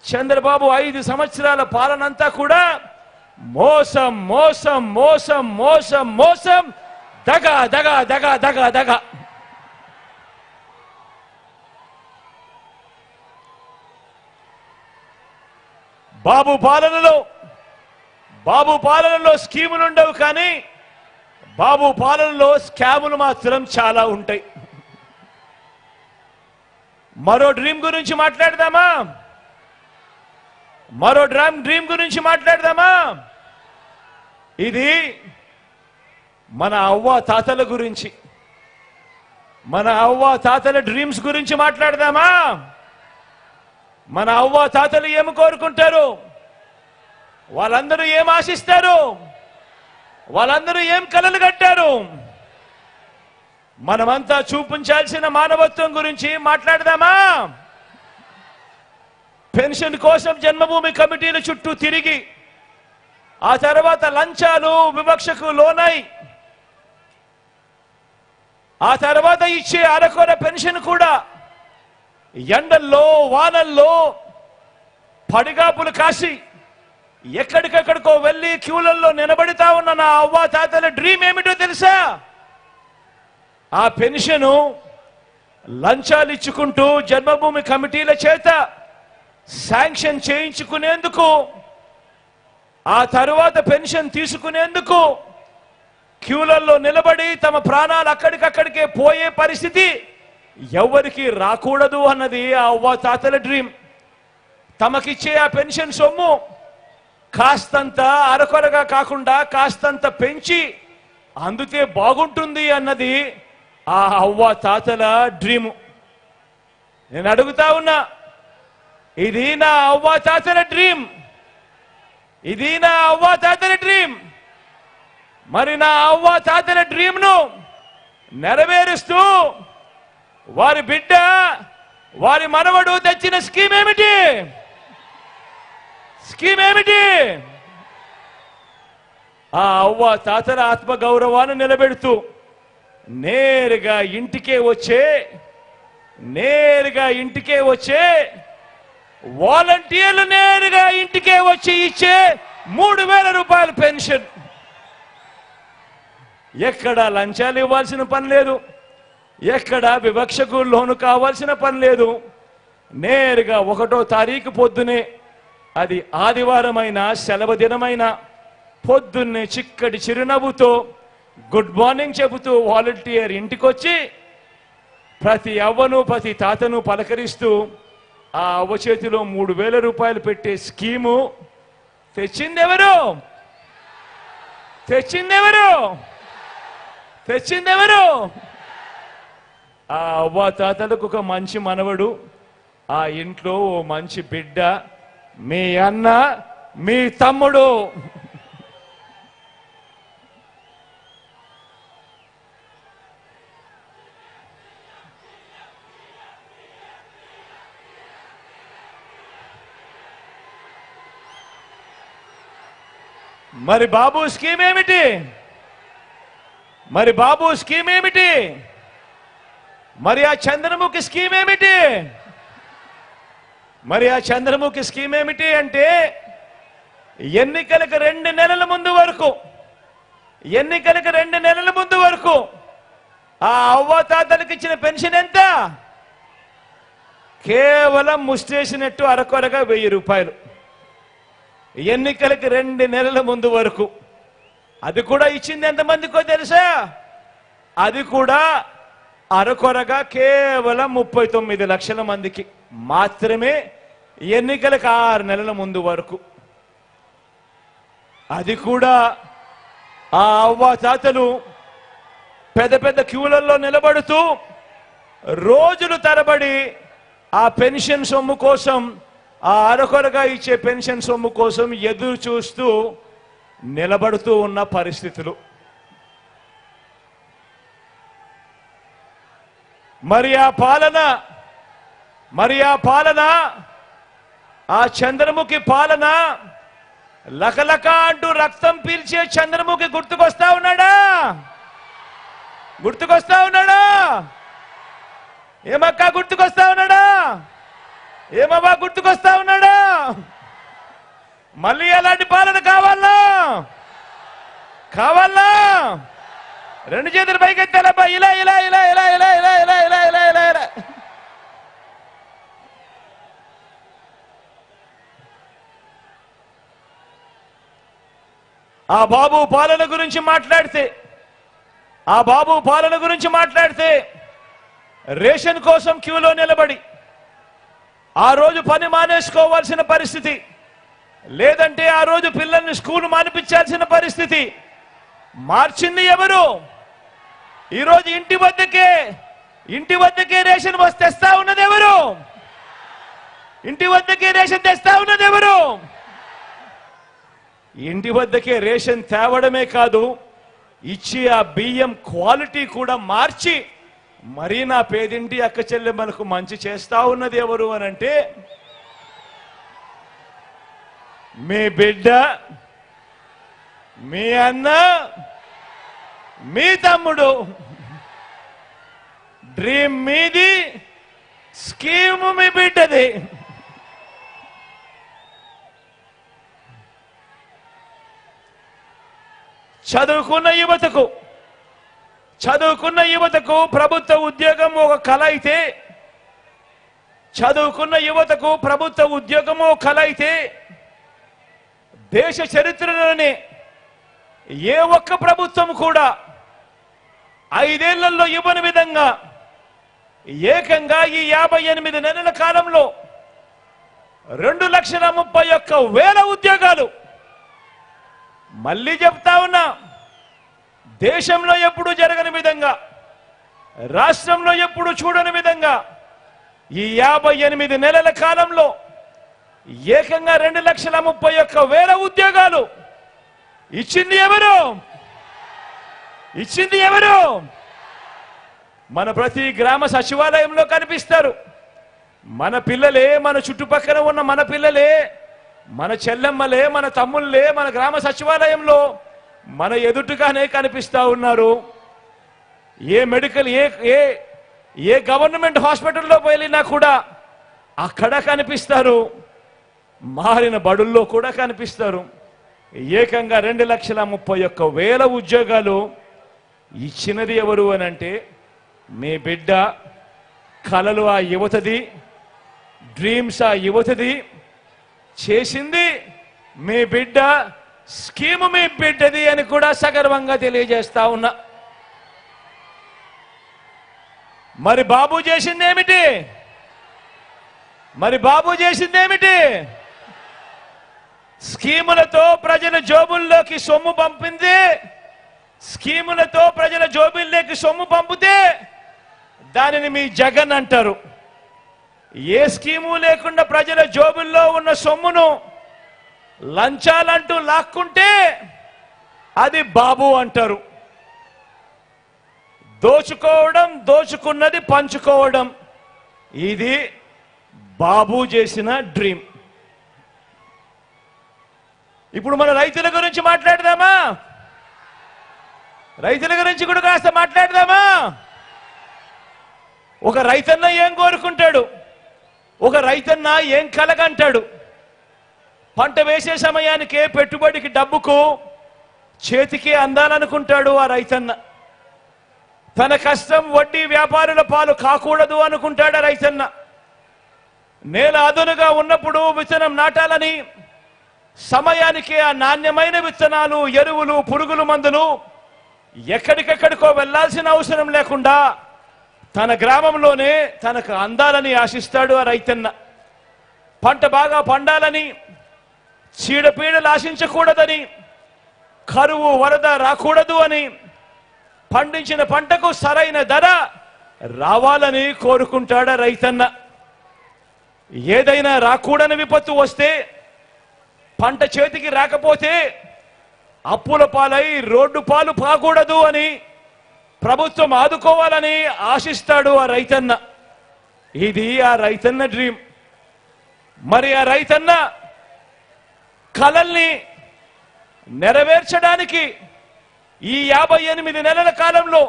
చంద్రబాబు 5 సంవత్సరాల పాలనంతా కూడా మోసం మోసం మోసం మోసం మోసం, దగ దగ దగ దగ దగ. బాబు పాలనలో స్కీములు ఉండవు, కానీ బాబు పాలనలో స్కాములు మాత్రం చాలా ఉంటాయి. మరో డ్రీమ్ గురించి మాట్లాడదామా? మరో డ్రీమ్ గురించి మాట్లాడదామా? ఇది మన అవ్వ తాతల గురించి, మన అవ్వ తాతల డ్రీమ్స్ గురించి మాట్లాడదామా? మన అవ్వ తాతలు ఏం కోరుకుంటారు? వాళ్ళందరూ ఏం ఆశిస్తారు? వాళ్ళందరూ ఏం కలలు కట్టారు? మనమంతా చూపించాల్సిన మానవత్వం గురించి మాట్లాడదామా? పెన్షన్ కోసం జన్మభూమి కమిటీల చుట్టూ తిరిగి ఆ తర్వాత లంచాలు వివక్షకు లోనై ఆ తర్వాత ఇచ్చే అరకొర పెన్షన్ కూడా ఎండల్లో వానల్లో పడిగాపులు కాసి ఎక్కడికెక్కడికో వెళ్ళి క్యూలల్లో నిలబడితా ఉన్న నా అవ్వ తాతల డ్రీమ్ ఏమిటో తెలుసా? ఆ పెన్షను లంచాలు ఇచ్చుకుంటూ జన్మభూమి కమిటీల చేత శాంక్షన్ చేయించుకునేందుకు, ఆ తరువాత పెన్షన్ తీసుకునేందుకు క్యూలల్లో నిలబడి తమ ప్రాణాలు అక్కడికక్కడికే పోయే పరిస్థితి ఎవరికి రాకూడదు అన్నది ఆ అవ్వ తాతల డ్రీమ్. తమకిచ్చే ఆ పెన్షన్ సొమ్ము కాస్తంత అరకొరగా కాకుండా కాస్తంత పెంచి అందుతే బాగుంటుంది అన్నది ఆ అవ్వ తాతల డ్రీము. నేను అడుగుతా ఉన్నా, ఇది నా అవ్వ తాతల డ్రీమ్, ఇది నా అవ్వ తాతల డ్రీమ్. మరి నా అవ్వ తాతల డ్రీమ్ను నెరవేరుస్తూ వారి బిడ్డ, వారి మనవడు తెచ్చిన స్కీమ్ ఏమిటి? స్కీమ్ ఏమిటి? ఆ అవ్వ తాతల ఆత్మగౌరవాన్ని నిలబెడుతూ నేరుగా ఇంటికే వచ్చే వాలంటీర్లు నేరుగా ఇంటికే వచ్చి ఇచ్చే 3000 రూపాయల పెన్షన్. ఎక్కడ లంచాలు ఇవ్వాల్సిన పని లేదు, ఎక్కడ వివక్షకు లోను కావాల్సిన పని లేదు. నేరుగా 1వ తారీఖు పొద్దునే, అది ఆదివారమైన సెలవు దినమైన పొద్దున్నే చిక్కటి చిరునవ్వుతో గుడ్ మార్నింగ్ చెబుతూ వాలంటీర్ ఇంటికొచ్చి ప్రతి అవ్వను ప్రతి తాతను పలకరిస్తూ ఆ అవ్వ చేతిలో 3000 రూపాయలు పెట్టే స్కీము తెచ్చిందెవరు? ఆ అవ్వ తాతలకు ఒక మంచి మనవడు, ఆ ఇంట్లో ఓ మంచి బిడ్డ, మీ అన్న, మీ తమ్ముడు. మరి బాబు స్కీమ్ ఏమిటి? మరి ఆ చంద్రముఖి స్కీమ్ ఏమిటి? అంటే ఎన్నికలకు 2 నెలల ముందు వరకు ఆ అవ్వ తాతలకు ఇచ్చిన పెన్షన్ ఎంత? కేవలం ముస్టేసినట్టు అరకొరగా 1000 రూపాయలు. ఎన్నికలకు 2 నెలల ముందు వరకు. అది కూడా ఇచ్చింది ఎంతమందికో తెలుసా? అది కూడా అరకొరగా కేవలం 39 లక్షల మందికి మాత్రమే, ఎన్నికలకు 6 నెలల ముందు వరకు. అది కూడా ఆ అవ్వ తాతలు పెద్ద పెద్ద క్యూలలో నిలబడుతూ రోజులు తరబడి ఆ పెన్షన్ సొమ్ము కోసం, ఆ అరకొరగా ఇచ్చే పెన్షన్ సొమ్ము కోసం ఎదురు చూస్తూ నిలబడుతూ ఉన్న పరిస్థితులు. మరి ఆ పాలన, ఆ చంద్రముఖి పాలన లకలక అంటూ రక్తం పీల్చే చంద్రముఖి గుర్తుకొస్తా ఉన్నాడా? గుర్తుకొస్తా ఉన్నాడా? ఏమక్క గుర్తుకొస్తా ఉన్నాడా? ఏమబ్బా గుర్తుకొస్తా ఉన్నాడా? మళ్ళీ ఎలాంటి పాలన కావాలా? కావాలా? రెండు చేతులు పైకెత్తాలబ్బా, ఇలా ఇలా ఇలా ఇలా ఇలా ఇలా ఇలా ఇలా ఇలా ఇలా ఇలా. ఆ బాబు పాలన గురించి మాట్లాడితే రేషన్ కోసం క్యూలో నిలబడి ఆ రోజు పని మానేసుకోవాల్సిన పరిస్థితి, లేదంటే ఆ రోజు పిల్లల్ని స్కూల్ మానిపించాల్సిన పరిస్థితి మార్చింది ఎవరు? ఈరోజు ఇంటి వద్దకే రేషన్ తెస్తా ఉన్నది ఎవరు? ఇంటి వద్దకే రేషన్ తెస్తా ఉన్నది ఎవరు? ఇంటి వద్దకే రేషన్ తేవడమే కాదు, ఇచ్చి ఆ బియ్యం క్వాలిటీ కూడా మార్చి మరీ నా పేదింటి అక్క చెల్లెమ్మలకు మంచి చేస్తా ఉన్నది ఎవరు అనంటే మీ బిడ్డ, మీ అన్న, మీ తమ్ముడు. డ్రీమ్ మీది, స్కీమ్ మీ బిడ్డది. చదువుకున్న యువతకు ప్రభుత్వ ఉద్యోగం ఒక కల అయితే, దేశ చరిత్రలోనే ఏ ఒక్క ప్రభుత్వం కూడా 5 ఏళ్లలో ఇవ్వని విధంగా ఏకంగా ఈ 58 నెలల కాలంలో 2,31,000 ఉద్యోగాలు. మళ్ళీ చెప్తా ఉన్నా, దేశంలో ఎప్పుడు జరగని విధంగా, రాష్ట్రంలో ఎప్పుడు చూడని విధంగా ఈ 58 నెలల కాలంలో ఏకంగా 2,31,000 ఉద్యోగాలు ఇచ్చింది ఎవరు? మన ప్రతి గ్రామ సచివాలయంలో కనిపిస్తారు. మన పిల్లలే, మన చుట్టుపక్కల ఉన్న మన పిల్లలే, మన చెల్లెమ్మలే, మన తమ్ముళ్ళే మన గ్రామ సచివాలయంలో మన ఎదుటిగానే కనిపిస్తా ఉన్నారు. ఏ గవర్నమెంట్ హాస్పిటల్లో వెళ్ళినా కూడా అక్కడ కనిపిస్తారు, మారిన బడుల్లో కూడా కనిపిస్తారు. ఏకంగా 2,31,000 ఉద్యోగాలు ఇచ్చినది ఎవరు అనంటే మీ బిడ్డ. కలలు ఆ యువతది, డ్రీమ్స్ ఆ యువతది, చేసింది మీ బిడ్డ, స్కీమ్ మీ బిడ్డది అని కూడా సగర్వంగా తెలియజేస్తా ఉన్నా. మరి బాబు చేసిందేమిటి? స్కీములతో ప్రజల జోబుల్లోకి సొమ్ము పంపింది. స్కీములతో ప్రజల జోబుల్లోకి సొమ్ము పంపితే దానిని మీ జగన్ అంటారు. ఏ స్కీము లేకుండా ప్రజల జోబుల్లో ఉన్న సొమ్మును లంచాలంటూ లాక్కుంటే అది బాబు అంటారు. దోచుకోవడం, దోచుకున్నది పంచుకోవడం, ఇది బాబు చేసిన డ్రీమ్. ఇప్పుడు మన రైతుల గురించి మాట్లాడదామా? రైతుల గురించి కూడా కాస్త మాట్లాడదామా? ఒక రైతన్న ఏం కోరుకుంటాడు? ఒక రైతన్న ఏం కలగంటాడు? పంట వేసే సమయానికే పెట్టుబడికి డబ్బుకు చేతికి అందాలనుకుంటాడు ఆ రైతన్న. తన కష్టం వడ్డీ వ్యాపారుల పాలు కాకూడదు అనుకుంటాడు ఆ రైతన్న. నేల అదునుగా ఉన్నప్పుడు విత్తనం నాటాలని సమయానికి ఆ నాణ్యమైన విత్తనాలు, ఎరువులు, పురుగుల మందులు ఎక్కడికెక్కడికో వెళ్లాల్సిన అవసరం లేకుండా తన గ్రామంలోనే తనకు అందాలని ఆశిస్తాడు ఆ రైతన్న. పంట బాగా పండాలని, చీడపీడలు ఆశించకూడదని, కరువు వరద రాకూడదు అని, పండించిన పంటకు సరైన ధర రావాలని కోరుకుంటాడు రైతన్న. ఏదైనా రాకూడని విపత్తు వస్తే, పంట చేతికి రాకపోతే అప్పుల పాలై రోడ్డు పాలు కాకూడదు అని ప్రభుత్వం ఆదుకోవాలని ఆశిస్తాడు ఆ రైతన్న. ఇది ఆ రైతన్న డ్రీమ్. మరి ఆ రైతన్న కలల్ని నెరవేర్చడానికి ఈ 58 నెలల కాలంలో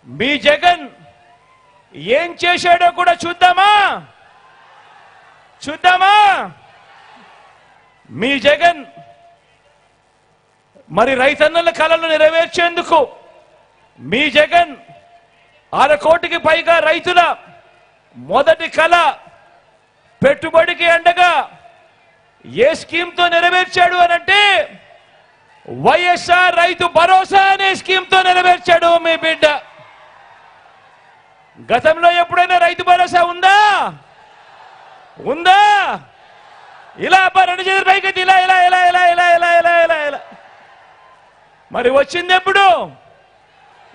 మీ జగన్ ఏం చేశాడో కూడా చూద్దామా? మీ జగన్ మరి రైతన్నల కలలు నెరవేర్చేందుకు మీ జగన్ 1/2 కోటికి పైగా రైతుల మొదటి కళ పెట్టుబడికి అండగా ఏ స్కీమ్తో నెరవేర్చాడు అనంటే వైఎస్ఆర్ రైతు భరోసా అనే స్కీమ్తో నెరవేర్చాడు మీ బిడ్డ. గతంలో ఎప్పుడైనా రైతు భరోసా ఉందా? ఇలా రెండు చేతుల పైకి ఇలా ఇలా ఇలా ఇలా ఇలా ఇలా ఇలా ఇలా ఇలా మరి వచ్చింది ఎప్పుడు?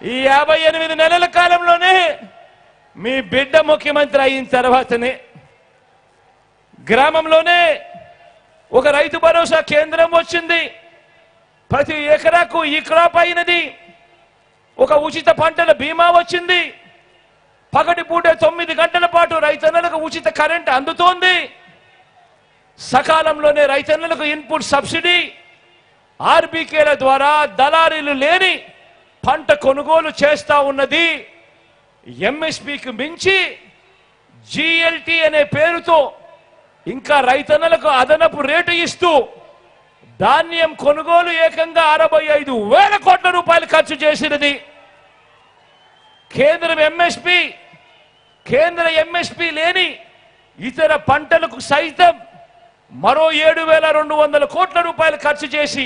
ఈ 58 నెలల కాలంలోనే మీ బిడ్డ ముఖ్యమంత్రి అయిన తర్వాతనే. గ్రామంలోనే ఒక రైతు భరోసా కేంద్రం వచ్చింది. ప్రతి ఎకరాకు ఈ క్రాప్ అయినది. ఒక ఉచిత పంటల బీమా వచ్చింది. పగటిపూట 9 గంటల పాటు రైతన్నలకు ఉచిత కరెంట్ అందుతోంది. సకాలంలోనే రైతన్నలకు ఇన్పుట్ సబ్సిడీ, ఆర్బీకేల ద్వారా దళారీలు లేని పంట కొనుగోలు చేస్తా ఉన్నది. ఎంఎస్పీకి మించి జిఎల్టీ అనే పేరుతో ఇంకా రైతన్నలకు అదనపు రేటు ఇస్తూ ధాన్యం కొనుగోలు ఏకంగా 65,000 కోట్ల రూపాయలు ఖర్చు చేసినది. కేంద్ర ఎంఎస్పీ లేని ఇతర పంటలకు సైతం మరో 7,200 కోట్ల రూపాయలు ఖర్చు చేసి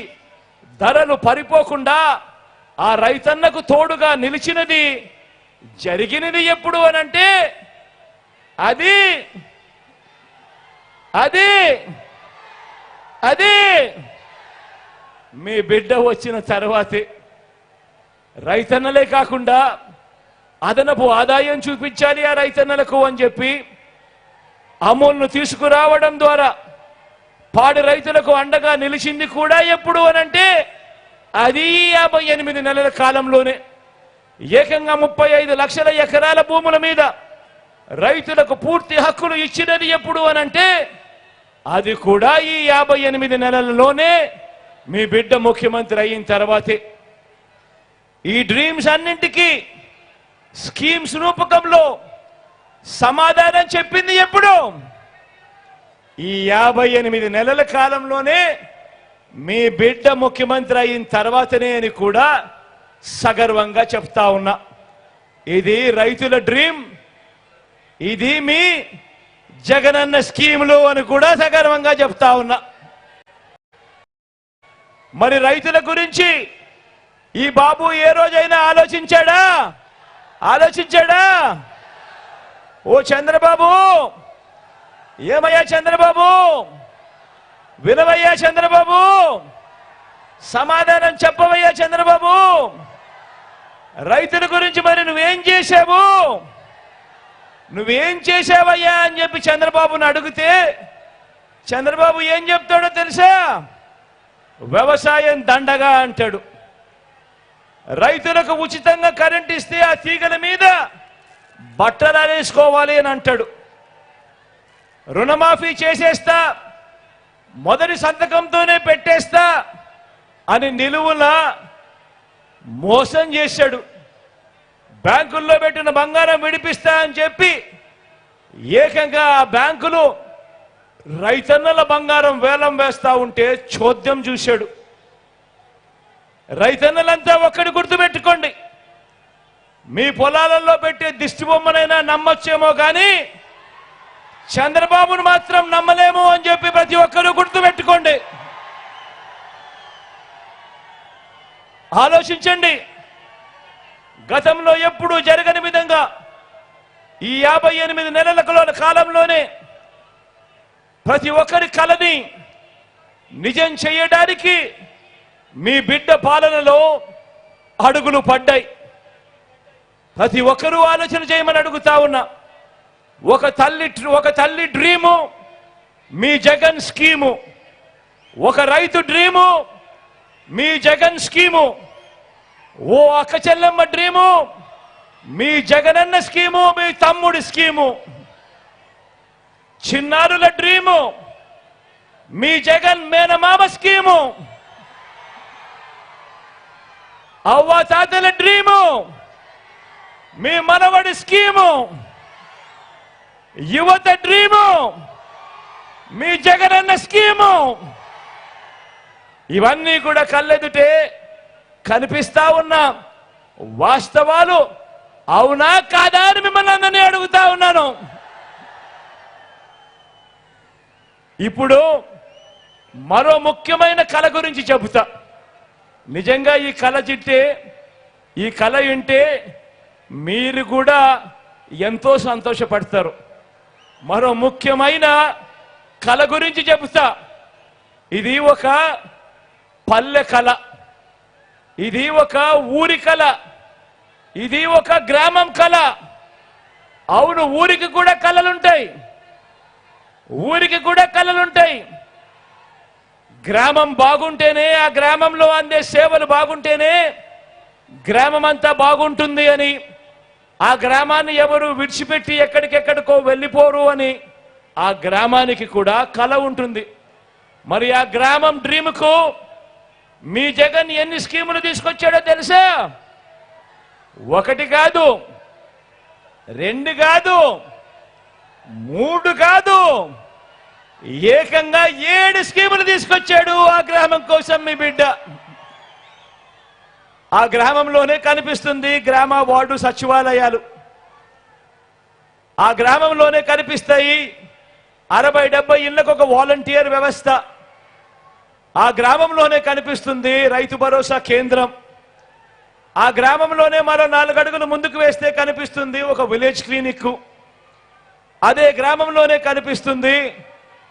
ధరలు పరిపోకుండా ఆ రైతన్నకు తోడుగా నిలిచినది. జరిగినది ఎప్పుడు అనంటే అది అది అది మీ బిడ్డ వచ్చిన తర్వాతే. రైతన్నలే కాకుండా అదనపు ఆదాయం చూపించాలి ఆ రైతన్నలకు అని చెప్పి అమూల్ను తీసుకురావడం ద్వారా పాడి రైతులకు అండగా నిలిచింది కూడా ఎప్పుడు అనంటే అది 58 నెలల కాలంలోనే. ఏకంగా 35 లక్షల ఎకరాల భూముల మీద రైతులకు పూర్తి హక్కులు ఇచ్చినది ఎప్పుడు అనంటే అది కూడా ఈ 58 నెలలలోనే మీ బిడ్డ ముఖ్యమంత్రి అయిన తర్వాతే. ఈ డ్రీమ్స్ అన్నింటికీ స్కీమ్స్ రూపకంలో సమాధానం చెప్పింది ఎప్పుడు? ఈ 58 నెలల కాలంలోనే మీ బిడ్డ ముఖ్యమంత్రి అయిన తర్వాతనే అని కూడా సగర్వంగా చెప్తా ఉన్నా. ఇది రైతుల డ్రీమ్, ఇది మీ జగనన్న స్కీములు అని కూడా సగర్వంగా చెప్తా ఉన్నా. మరి రైతుల గురించి ఈ బాబు ఏ రోజైనా ఆలోచించాడా? ఓ చంద్రబాబు, ఏమయ్యా చంద్రబాబు, వినవయ్యా చంద్రబాబు, సమాధానం చెప్పవయ్యా చంద్రబాబు, రైతుల గురించి మరి నువ్వేం చేశావయ్యా అని చెప్పి చంద్రబాబుని అడిగితే చంద్రబాబు ఏం చెప్తాడో తెలుసా? వ్యవసాయం దండగా అంటాడు. రైతులకు ఉచితంగా కరెంట్ ఇస్తే ఆ తీగల మీద బట్టలు ఆరేసుకోవాలి అని అంటాడు. రుణమాఫీ చేసేస్తా, మొదటి సంతకంతోనే పెట్టేస్తా అని నిలువులా మోసం చేశాడు. బ్యాంకుల్లో పెట్టిన బంగారం విడిపిస్తా అని చెప్పి ఏకంగా ఆ బ్యాంకులు రైతన్నల బంగారం వేలం వేస్తా ఉంటే చోద్యం చూశాడు. రైతన్నలంతా ఒక్కడి గుర్తుపెట్టుకోండి, మీ పొలాలలో పెట్టే దిష్టి బొమ్మనైనా నమ్మొచ్చేమో కానీ చంద్రబాబును మాత్రం నమ్మలేము అని చెప్పి ప్రతి ఒక్కరూ గుర్తుపెట్టుకోండి. ఆలోచించండి. గతంలో ఎప్పుడూ జరగని విధంగా ఈ 58 నెలల కాలంలోనే ప్రతి ఒక్కరి కలని నిజం చేయడానికి మీ బిడ్డ పాలనలో అడుగులు పడ్డాయి. ప్రతి ఒక్కరూ ఆలోచన చేయమని అడుగుతా ఉన్నా. ఒక తల్లి డ్రీము మీ జగన్ స్కీము, ఒక రైతు డ్రీము మీ జగన్ స్కీము, ఓ అక్క చెల్లెమ్మ డ్రీము మీ జగనన్న స్కీము, మీ తమ్ముడి స్కీము, చిన్నారుల డ్రీము మీ జగన్ మేనమామ స్కీము, అవ్వ తాతల డ్రీము, మీ మనవడి స్కీము, యువత డ్రీము, మీ జగనన్న స్కీము, ఇవన్నీ కూడా కళ్ళెదుటే కనిపిస్తా ఉన్న వాస్తవాలు అవునా కాదా అని మిమ్మల్ని అందరినీ అడుగుతా ఉన్నాను. ఇప్పుడు మరో ముఖ్యమైన కళ గురించి చెబుతా. నిజంగా ఈ కళ చిట్టే, ఈ కళ వింటే మీరు కూడా ఎంతో సంతోషపడతారు. మరో ముఖ్యమైన కళ గురించి చెబుతా. ఇది ఒక పల్లె కళ, ఇది ఒక ఊరి కళ, ఇది ఒక గ్రామం కళ. అవును, ఊరికి కూడా కళలుంటాయి, ఊరికి కూడా కళలుంటాయి. గ్రామం బాగుంటేనే, ఆ గ్రామంలో అందే సేవలు బాగుంటేనే గ్రామం అంతా బాగుంటుంది అని, ఆ గ్రామాన్ని ఎవరు విడిచిపెట్టి ఎక్కడికెక్కడికో వెళ్ళిపోరు అని ఆ గ్రామానికి కూడా కళ ఉంటుంది. మరి ఆ గ్రామం డ్రీమ్కు మీ జగన్ ఎన్ని స్కీములు తీసుకొచ్చాడో తెలుసా? 1 కాదు, 2 కాదు, 3 కాదు, ఏకంగా 7 స్కీములు తీసుకొచ్చాడు ఆ గ్రామం కోసం మీ బిడ్డ. ఆ గ్రామంలోనే కనిపిస్తుంది గ్రామ వార్డు సచివాలయాలు, ఆ గ్రామంలోనే కనిపిస్తాయి 60-70 ఇళ్లకు ఒక వాలంటీర్ వ్యవస్థ, ఆ గ్రామంలోనే కనిపిస్తుంది రైతు భరోసా కేంద్రం, ఆ గ్రామంలోనే మరో 4 అడుగులు ముందుకు వేస్తే కనిపిస్తుంది ఒక విలేజ్ క్లినిక్, అదే గ్రామంలోనే కనిపిస్తుంది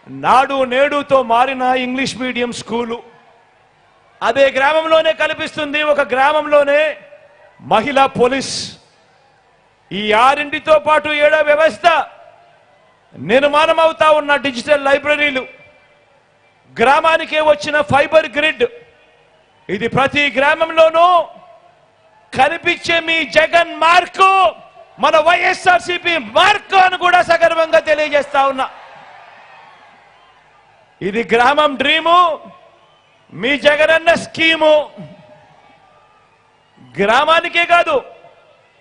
నాడు నేడుతో మారిన ఇంగ్లీష్ మీడియం స్కూలు, అదే గ్రామంలోనే కనిపిస్తుంది ఒక గ్రామంలోనే మహిళా పోలీస్. ఈ 6తో పాటు 7వ వ్యవస్థ నిర్మాణం అవుతా ఉన్న డిజిటల్ లైబ్రరీలు, గ్రామానికే వచ్చిన ఫైబర్ గ్రిడ్, ఇది ప్రతి గ్రామంలోనూ కనిపించే మీ జగన్ మార్కు మన వైఎస్ఆర్సీపీ మార్కు అని కూడా సగర్వంగా తెలియజేస్తా ఉన్నా. ఇది గ్రామం డ్రీము, మీ జగనన్న స్కీము. గ్రామానికే కాదు,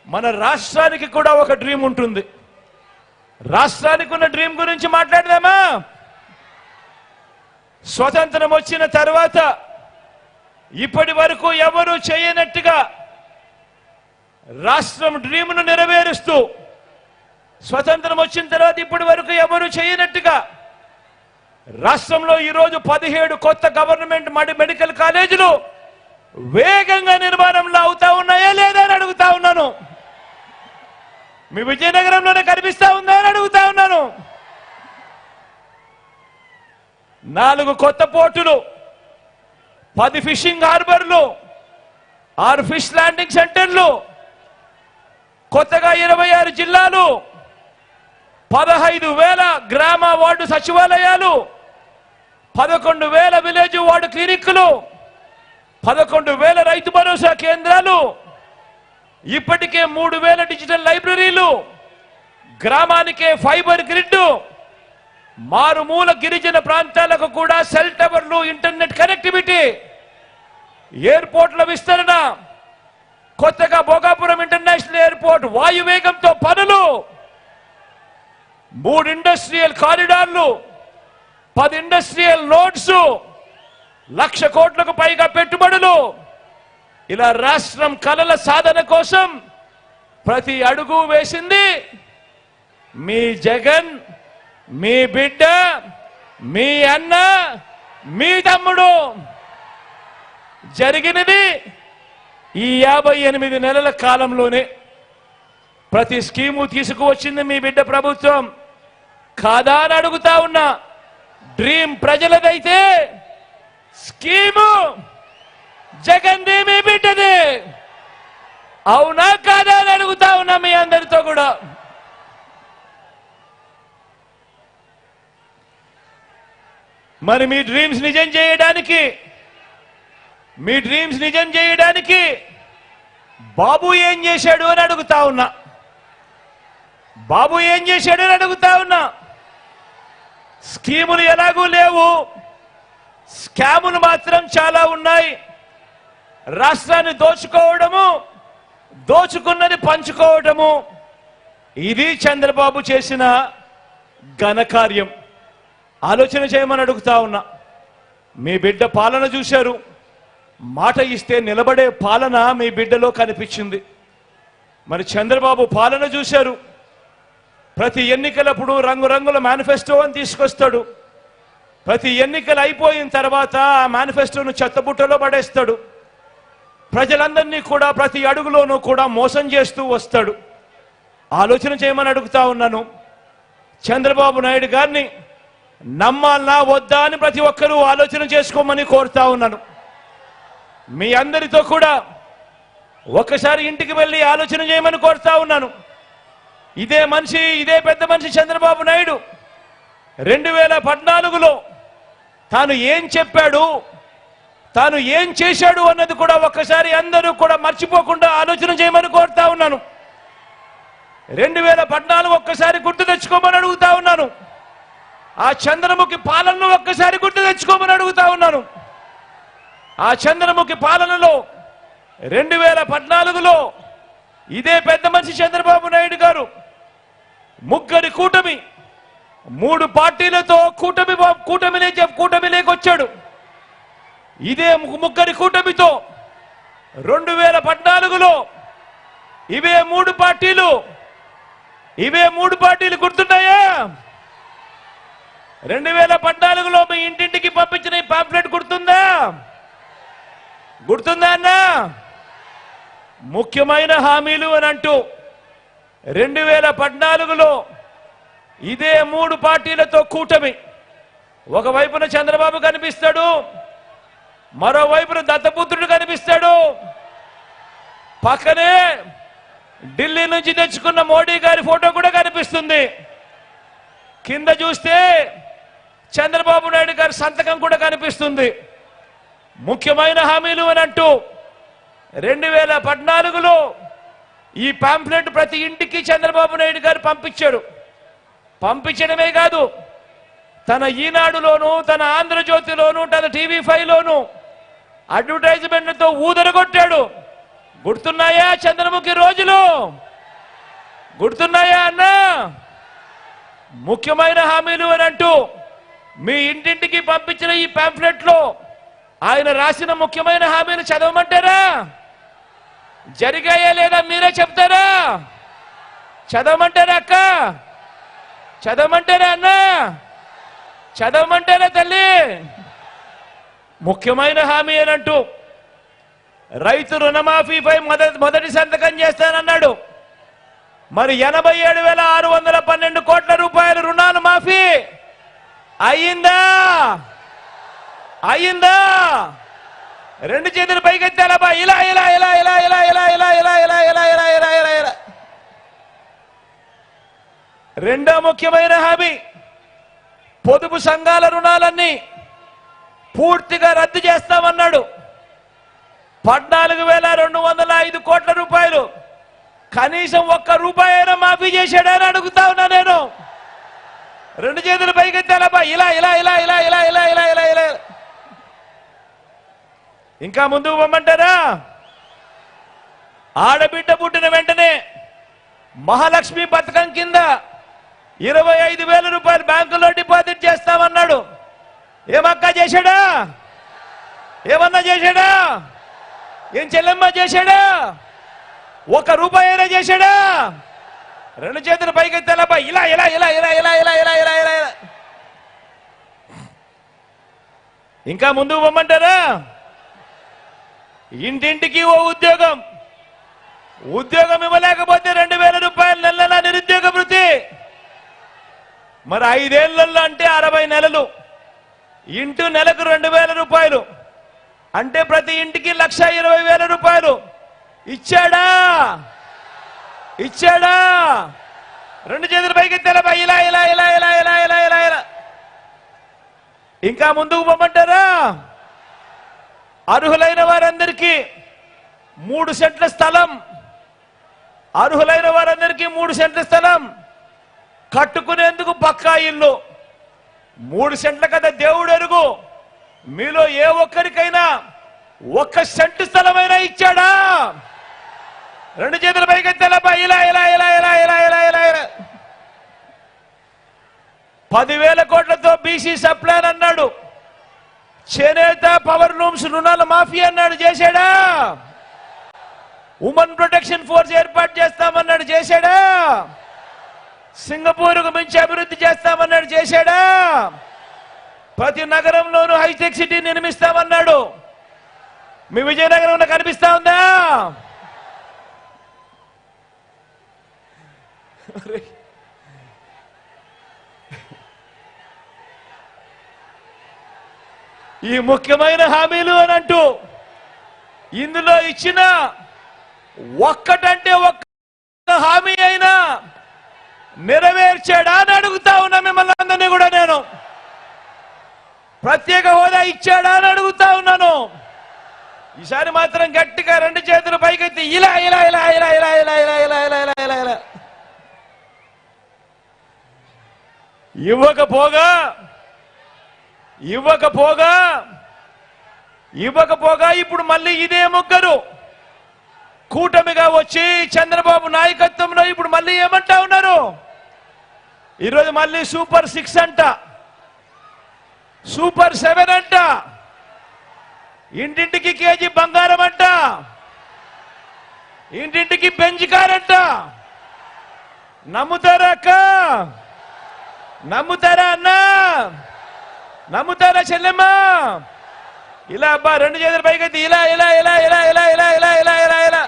మన రాష్ట్రానికి కూడా ఒక డ్రీమ్ ఉంటుంది. రాష్ట్రానికి ఉన్న డ్రీమ్ గురించి మాట్లాడదామా? స్వతంత్రం వచ్చిన తర్వాత ఇప్పటి వరకు ఎవరు చేయనట్టుగా రాష్ట్రం డ్రీమ్ను నెరవేరుస్తూ, స్వతంత్రం వచ్చిన తర్వాత ఇప్పటి వరకు ఎవరు చేయనట్టుగా రాష్ట్రంలో ఈరోజు 17 కొత్త గవర్నమెంట్ మెడికల్ కాలేజీలు వేగంగా నిర్మాణంలో అవుతా ఉన్నాయా లేదా అని అడుగుతా ఉన్నాను. మీ విజయనగరంలోనే కనిపిస్తా ఉందా అని అడుగుతా ఉన్నాను. 4 కొత్త పోర్టులు, 10 ఫిషింగ్ హార్బర్లు, 6 ఫిష్ ల్యాండింగ్ సెంటర్లు, కొత్తగా 26 జిల్లాలు, 15,000 గ్రామ వార్డు సచివాలయాలు, 11,000 విలేజ్ వార్డు క్లినిక్లు, 11,000 రైతు భరోసా కేంద్రాలు, ఇప్పటికే 3,000 డిజిటల్ లైబ్రరీలు, గ్రామానికే ఫైబర్ గ్రిడ్, మారుమూల గిరిజన ప్రాంతాలకు కూడా సెల్ టవర్లు, ఇంటర్నెట్ కనెక్టివిటీ, ఎయిర్పోర్ట్ల విస్తరణ, కొత్తగా భోగాపురం ఇంటర్నేషనల్ ఎయిర్పోర్ట్ వాయువేగంతో పనులు, 3 ఇండస్ట్రియల్ కారిడార్లు, 10 ఇండస్ట్రియల్ నోడ్స్, 1,00,000 కోట్లకు పైగా పెట్టుబడులు. ఇలా రాష్ట్రం కలల సాధన కోసం ప్రతి అడుగు వేసింది మీ జగన్, మీ బిడ్డ, మీ అన్న, మీ తమ్ముడు. జరిగినది ఈ 58 నెలల కాలంలోనే. ప్రతి స్కీము తీసుకువచ్చింది మీ బిడ్డ ప్రభుత్వం కాదా అని అడుగుతా ఉన్నా. డ్రీమ్ ప్రజలదైతే స్కీము జగన్ది, మీ బిడ్డది. అవునా కాదా అని అడుగుతా ఉన్నా మీ అందరితో కూడా. మరి మీ డ్రీమ్స్ నిజం చేయడానికి బాబు ఏం చేశాడు అని అడుగుతా ఉన్నా. బాబు ఏం చేశాడు అని అడుగుతా ఉన్నా. స్కీములు ఎలాగూ లేవు, స్కాములు మాత్రం చాలా ఉన్నాయి. రాష్ట్రాన్ని దోచుకోవడము, దోచుకున్నది పంచుకోవడము, ఇది చంద్రబాబు చేసిన ఘనకార్యం. ఆలోచన చేయమని అడుగుతా ఉన్నా. మీ బిడ్డ పాలన చూశారు, మాట ఇస్తే నిలబడే పాలన మీ బిడ్డలో కనిపించింది. మరి చంద్రబాబు పాలన చూశారు, ప్రతి ఎన్నికలప్పుడు రంగురంగుల మేనిఫెస్టో అని తీసుకొస్తాడు. ప్రతి ఎన్నికలు అయిపోయిన తర్వాత ఆ మేనిఫెస్టోను చెత్తబుట్టలో పడేస్తాడు. ప్రజలందరినీ కూడా ప్రతి అడుగులోనూ కూడా మోసం చేస్తూ వస్తాడు. ఆలోచన చేయమని అడుగుతా ఉన్నాను. చంద్రబాబు నాయుడు గారిని నమ్మాలనా వద్దా అని ప్రతి ఒక్కరూ ఆలోచన చేసుకోమని కోరుతా ఉన్నాను. మీ అందరితో కూడా ఒక్కసారి ఇంటికి వెళ్ళి ఆలోచన చేయమని కోరుతా ఉన్నాను. ఇదే మనిషి, ఇదే పెద్ద మనిషి చంద్రబాబు నాయుడు 2014లో తాను ఏం చెప్పాడు, తాను ఏం చేశాడు అన్నది కూడా ఒక్కసారి అందరూ కూడా మర్చిపోకుండా ఆలోచన చేయమని కోరుతా ఉన్నాను. 2014 ఒక్కసారి గుర్తు తెచ్చుకోమని అడుగుతా ఉన్నాను. ఆ చంద్రముఖి పాలనను ఒక్కసారి గుర్తు తెచ్చుకోమని అడుగుతా ఉన్నాను. ఆ చంద్రముఖి పాలనలో 2014లో ఇదే పెద్ద మనిషి చంద్రబాబు నాయుడు గారు ముగ్గురి కూటమి, 3 పార్టీలతో కూటమిలోకి వచ్చాడు. ఇదే ముగ్గురి కూటమితో 2014లో ఇవే మూడు పార్టీలు గుర్తున్నాయా? 2014లో మీ ఇంటింటికి పంపించిన ఈ పాంప్లెట్ గుర్తుందా అన్నా? ముఖ్యమైన హామీలు అని అంటూ 2014లో ఇదే 3 పార్టీలతో కూటమి, ఒకవైపున చంద్రబాబు కనిపిస్తాడు, మరోవైపున దత్తపుత్రుడు కనిపిస్తాడు, పక్కనే ఢిల్లీ నుంచి తెచ్చుకున్న మోడీ గారి ఫోటో కూడా కనిపిస్తుంది. కింద చూస్తే చంద్రబాబు నాయుడు గారి సంతకం కూడా కనిపిస్తుంది. ముఖ్యమైన హామీలు అని అంటూ 2014లో ఈ పాంప్లెట్ ప్రతి ఇంటికి చంద్రబాబు నాయుడు గారు పంపించాడు. పంపించడమే కాదు, తన ఈనాడులోను, తన ఆంధ్రజ్యోతిలోను, తన TV5లోను అడ్వర్టైజ్మెంట్లతో ఊదరగొట్టాడు. గుర్తున్నాయా చంద్రముఖి రోజులు? గుర్తున్నాయా అన్నా? ముఖ్యమైన హామీలు అని అంటూ మీ ఇంటింటికి పంపించిన ఈ పాంప్లెట్ లో ఆయన రాసిన ముఖ్యమైన హామీలు చదవమంటారా? జరిగాయా లేదా మీరే చెప్తారా? చదవమంటారా అక్క? చదవమంటారా అన్నా? చదవమంటారా తల్లి? ముఖ్యమైన హామీ అని అంటూ రైతు రుణమాఫీపై మొదటి సంతకం చేస్తానన్నాడు. మరి 87,612 కోట్ల రూపాయల రుణాలు మాఫీ అయ్యిందా? రెండు చేతులు పైకెత్తాలబ్బా, ఇలా. రెండో ముఖ్యమైన హామీ, పొదుపు సంఘాల రుణాలన్నీ పూర్తిగా రద్దు చేస్తామన్నాడు. 14,205 కోట్ల రూపాయలు కనీసం 1 రూపాయి అయినా మాఫీ చేశాడని అడుగుతా ఉన్నా నేను. రెండు చేతులు పైకెత్తాలబ్బా, ఇలా. ఇంకా ముందుకు పొమ్మంటారా? ఆడబిడ్డ పుట్టిన వెంటనే మహాలక్ష్మి పథకం కింద 25,000 రూపాయలు బ్యాంకులో డిపాజిట్ చేస్తామన్నాడు. ఏమక్క చేశాడా? ఏమన్నా చేశాడా? ఏం చెల్లెమ్మ చేశాడా? 1 రూపాయి అయినా చేశాడా? రెండు చేతులు పైకెత్తాలబ్బా, ఇలా. ఇంకా ముందుకు పొమ్మంటారా? ఇంటింటికి ఓ ఉద్యోగం ఇవ్వలేకపోతే 2,000 రూపాయలు నెలల నిరుద్యోగ వృత్తి. మరి 5 ఏళ్లలో అంటే 60 నెలలు ఇంటూ నెలకు 2,000 రూపాయలు అంటే ప్రతి ఇంటికి 1,20,000 రూపాయలు ఇచ్చాడా? రెండు చేతులు పైకెత్తాలబ్బా, ఇలా. ఇంకా ముందుకు పొమ్మంటారా? అర్హులైన వారందరికీ 3 సెంట్ల స్థలం, కట్టుకునేందుకు పక్కా ఇల్లు. 3 సెంట్ల కదా దేవుడు ఎరుగు. మీలో ఏ ఒక్కరికైనా ఒక్క సెంటు స్థలమైనా ఇచ్చాడా? రెండు చేతుల పైకెత్తేలపా, ఇలా ఇలా ఇలా ఇలా ఇలా ఇలా ఇలా ఇలా 10,000 కోట్లతో బీసీ సప్లాన్ అన్నాడు, చేనేత పవర్ లూమ్స్ రుణాల మాఫీ అన్నాడు, చేశాడా? ఉమెన్ ప్రొటెక్షన్ ఫోర్స్ ఏర్పాటు చేస్తామన్నాడు, చేశాడా? సింగపూర్కు మించి అభివృద్ధి చేస్తామన్నాడు, చేశాడా? ప్రతి నగరంలోనూ హైటెక్ సిటీ నిర్మిస్తామన్నాడు. మీ విజయనగరంలో కనిపిస్తా ఉందా? ఈ ముఖ్యమైన హామీలు అని అంటూ ఇందులో ఇచ్చిన ఒక్కటంటే ఒక్క హామీ అయినా నెరవేర్చాడా అని అడుగుతా ఉన్నా మిమ్మల్ని అందరినీ కూడా. నేను ప్రత్యేక హోదా ఇచ్చాడా అని అడుగుతా ఉన్నాను. ఈసారి మాత్రం గట్టిగా రెండు చేతులు పైకెత్తి ఇలా ఇలా ఇలా ఇలా ఇలా ఇలా ఇలా ఇలా ఇలా ఇలా ఇలా ఇలా ఇవ్వకపోగా ఇప్పుడు మళ్ళీ ఇదే ముగ్గురు కూటమిగా వచ్చి చంద్రబాబు నాయకత్వంలో ఇప్పుడు మళ్ళీ ఏమంటా ఉన్నారు? ఈరోజు మళ్ళీ సూపర్ 6 అంట, సూపర్ 7 అంట, ఇంటింటికి కేజీ బంగారం అంట, ఇంటింటికి బెంజ్ కార్ అంట. నమ్ముతారా అక్క? నమ్ముతారా అన్న? నమ్ముతారా చెల్లెమ్మ? ఇలా అబ్బా రెండు చేతుల పైకి ఇలా ఇలా ఇలా ఇలా ఇలా ఇలా ఇలా ఇలా ఇలా ఇలా.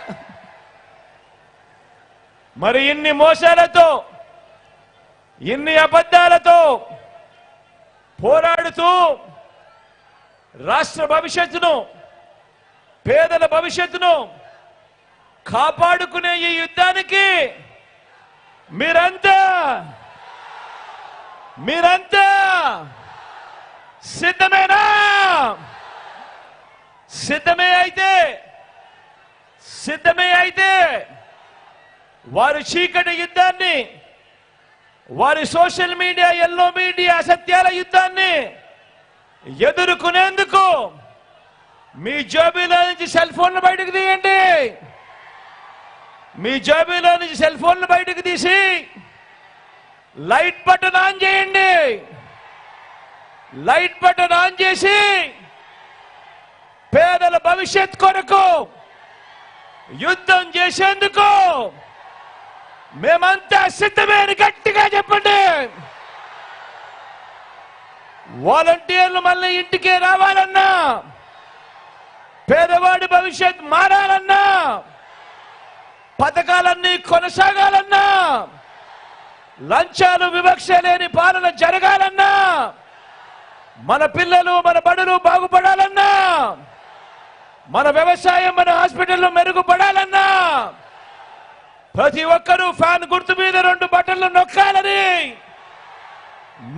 మరి ఇన్ని మోసాలతో, ఇన్ని అబద్ధాలతో పోరాడుతూ రాష్ట్ర భవిష్యత్తును, పేదల భవిష్యత్తును కాపాడుకునే ఈ యుద్ధానికి మీరంతా సిద్ధమేనా? సిద్ధమే అయితే వారి చీకటి యుద్ధాన్ని, వారి సోషల్ మీడియా, ఎల్లో మీడియా అసత్యాల యుద్ధాన్ని ఎదుర్కొనేందుకు మీ జేబులో నుంచి సెల్ ఫోన్లు బయటకు తీయండి. మీ జేబులో నుంచి సెల్ ఫోన్లు బయటకు తీసి లైట్ బటన్ ఆన్ చేయండి. లైట్ బటన్ ఆన్ చేసి పేదల భవిష్యత్ కొరకు యుద్ధం చేసేందుకు మేమంతా సిద్ధమే అని గట్టిగా చెప్పండి. వాలంటీర్లు మళ్ళీ ఇంటికి రావాలన్నా, పేదవాడి భవిష్యత్ మారాలన్నా, పథకాలన్నీ కొనసాగాలన్నా, లంచాలు వివక్ష లేని పాలన జరగాలన్నా, మన పిల్లలు మన బడులు బాగుపడాలన్నా, మన వ్యవసాయం మన హాస్పిటల్లో మెరుగుపడాలన్నా ప్రతి ఒక్కరూ ఫ్యాన్ గుర్తు మీద 2 బటన్లు నొక్కాలని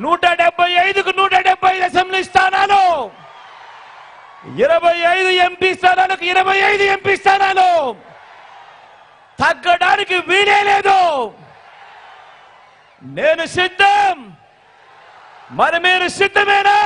175కు 175 అసెంబ్లీ స్థానాలు, 25 ఎంపీ స్థానాలకు 25 ఎంపీ స్థానాలు తగ్గడానికి వీలే లేదు. నేను సిద్ధం. మరి మీరు సిద్ధమేనా?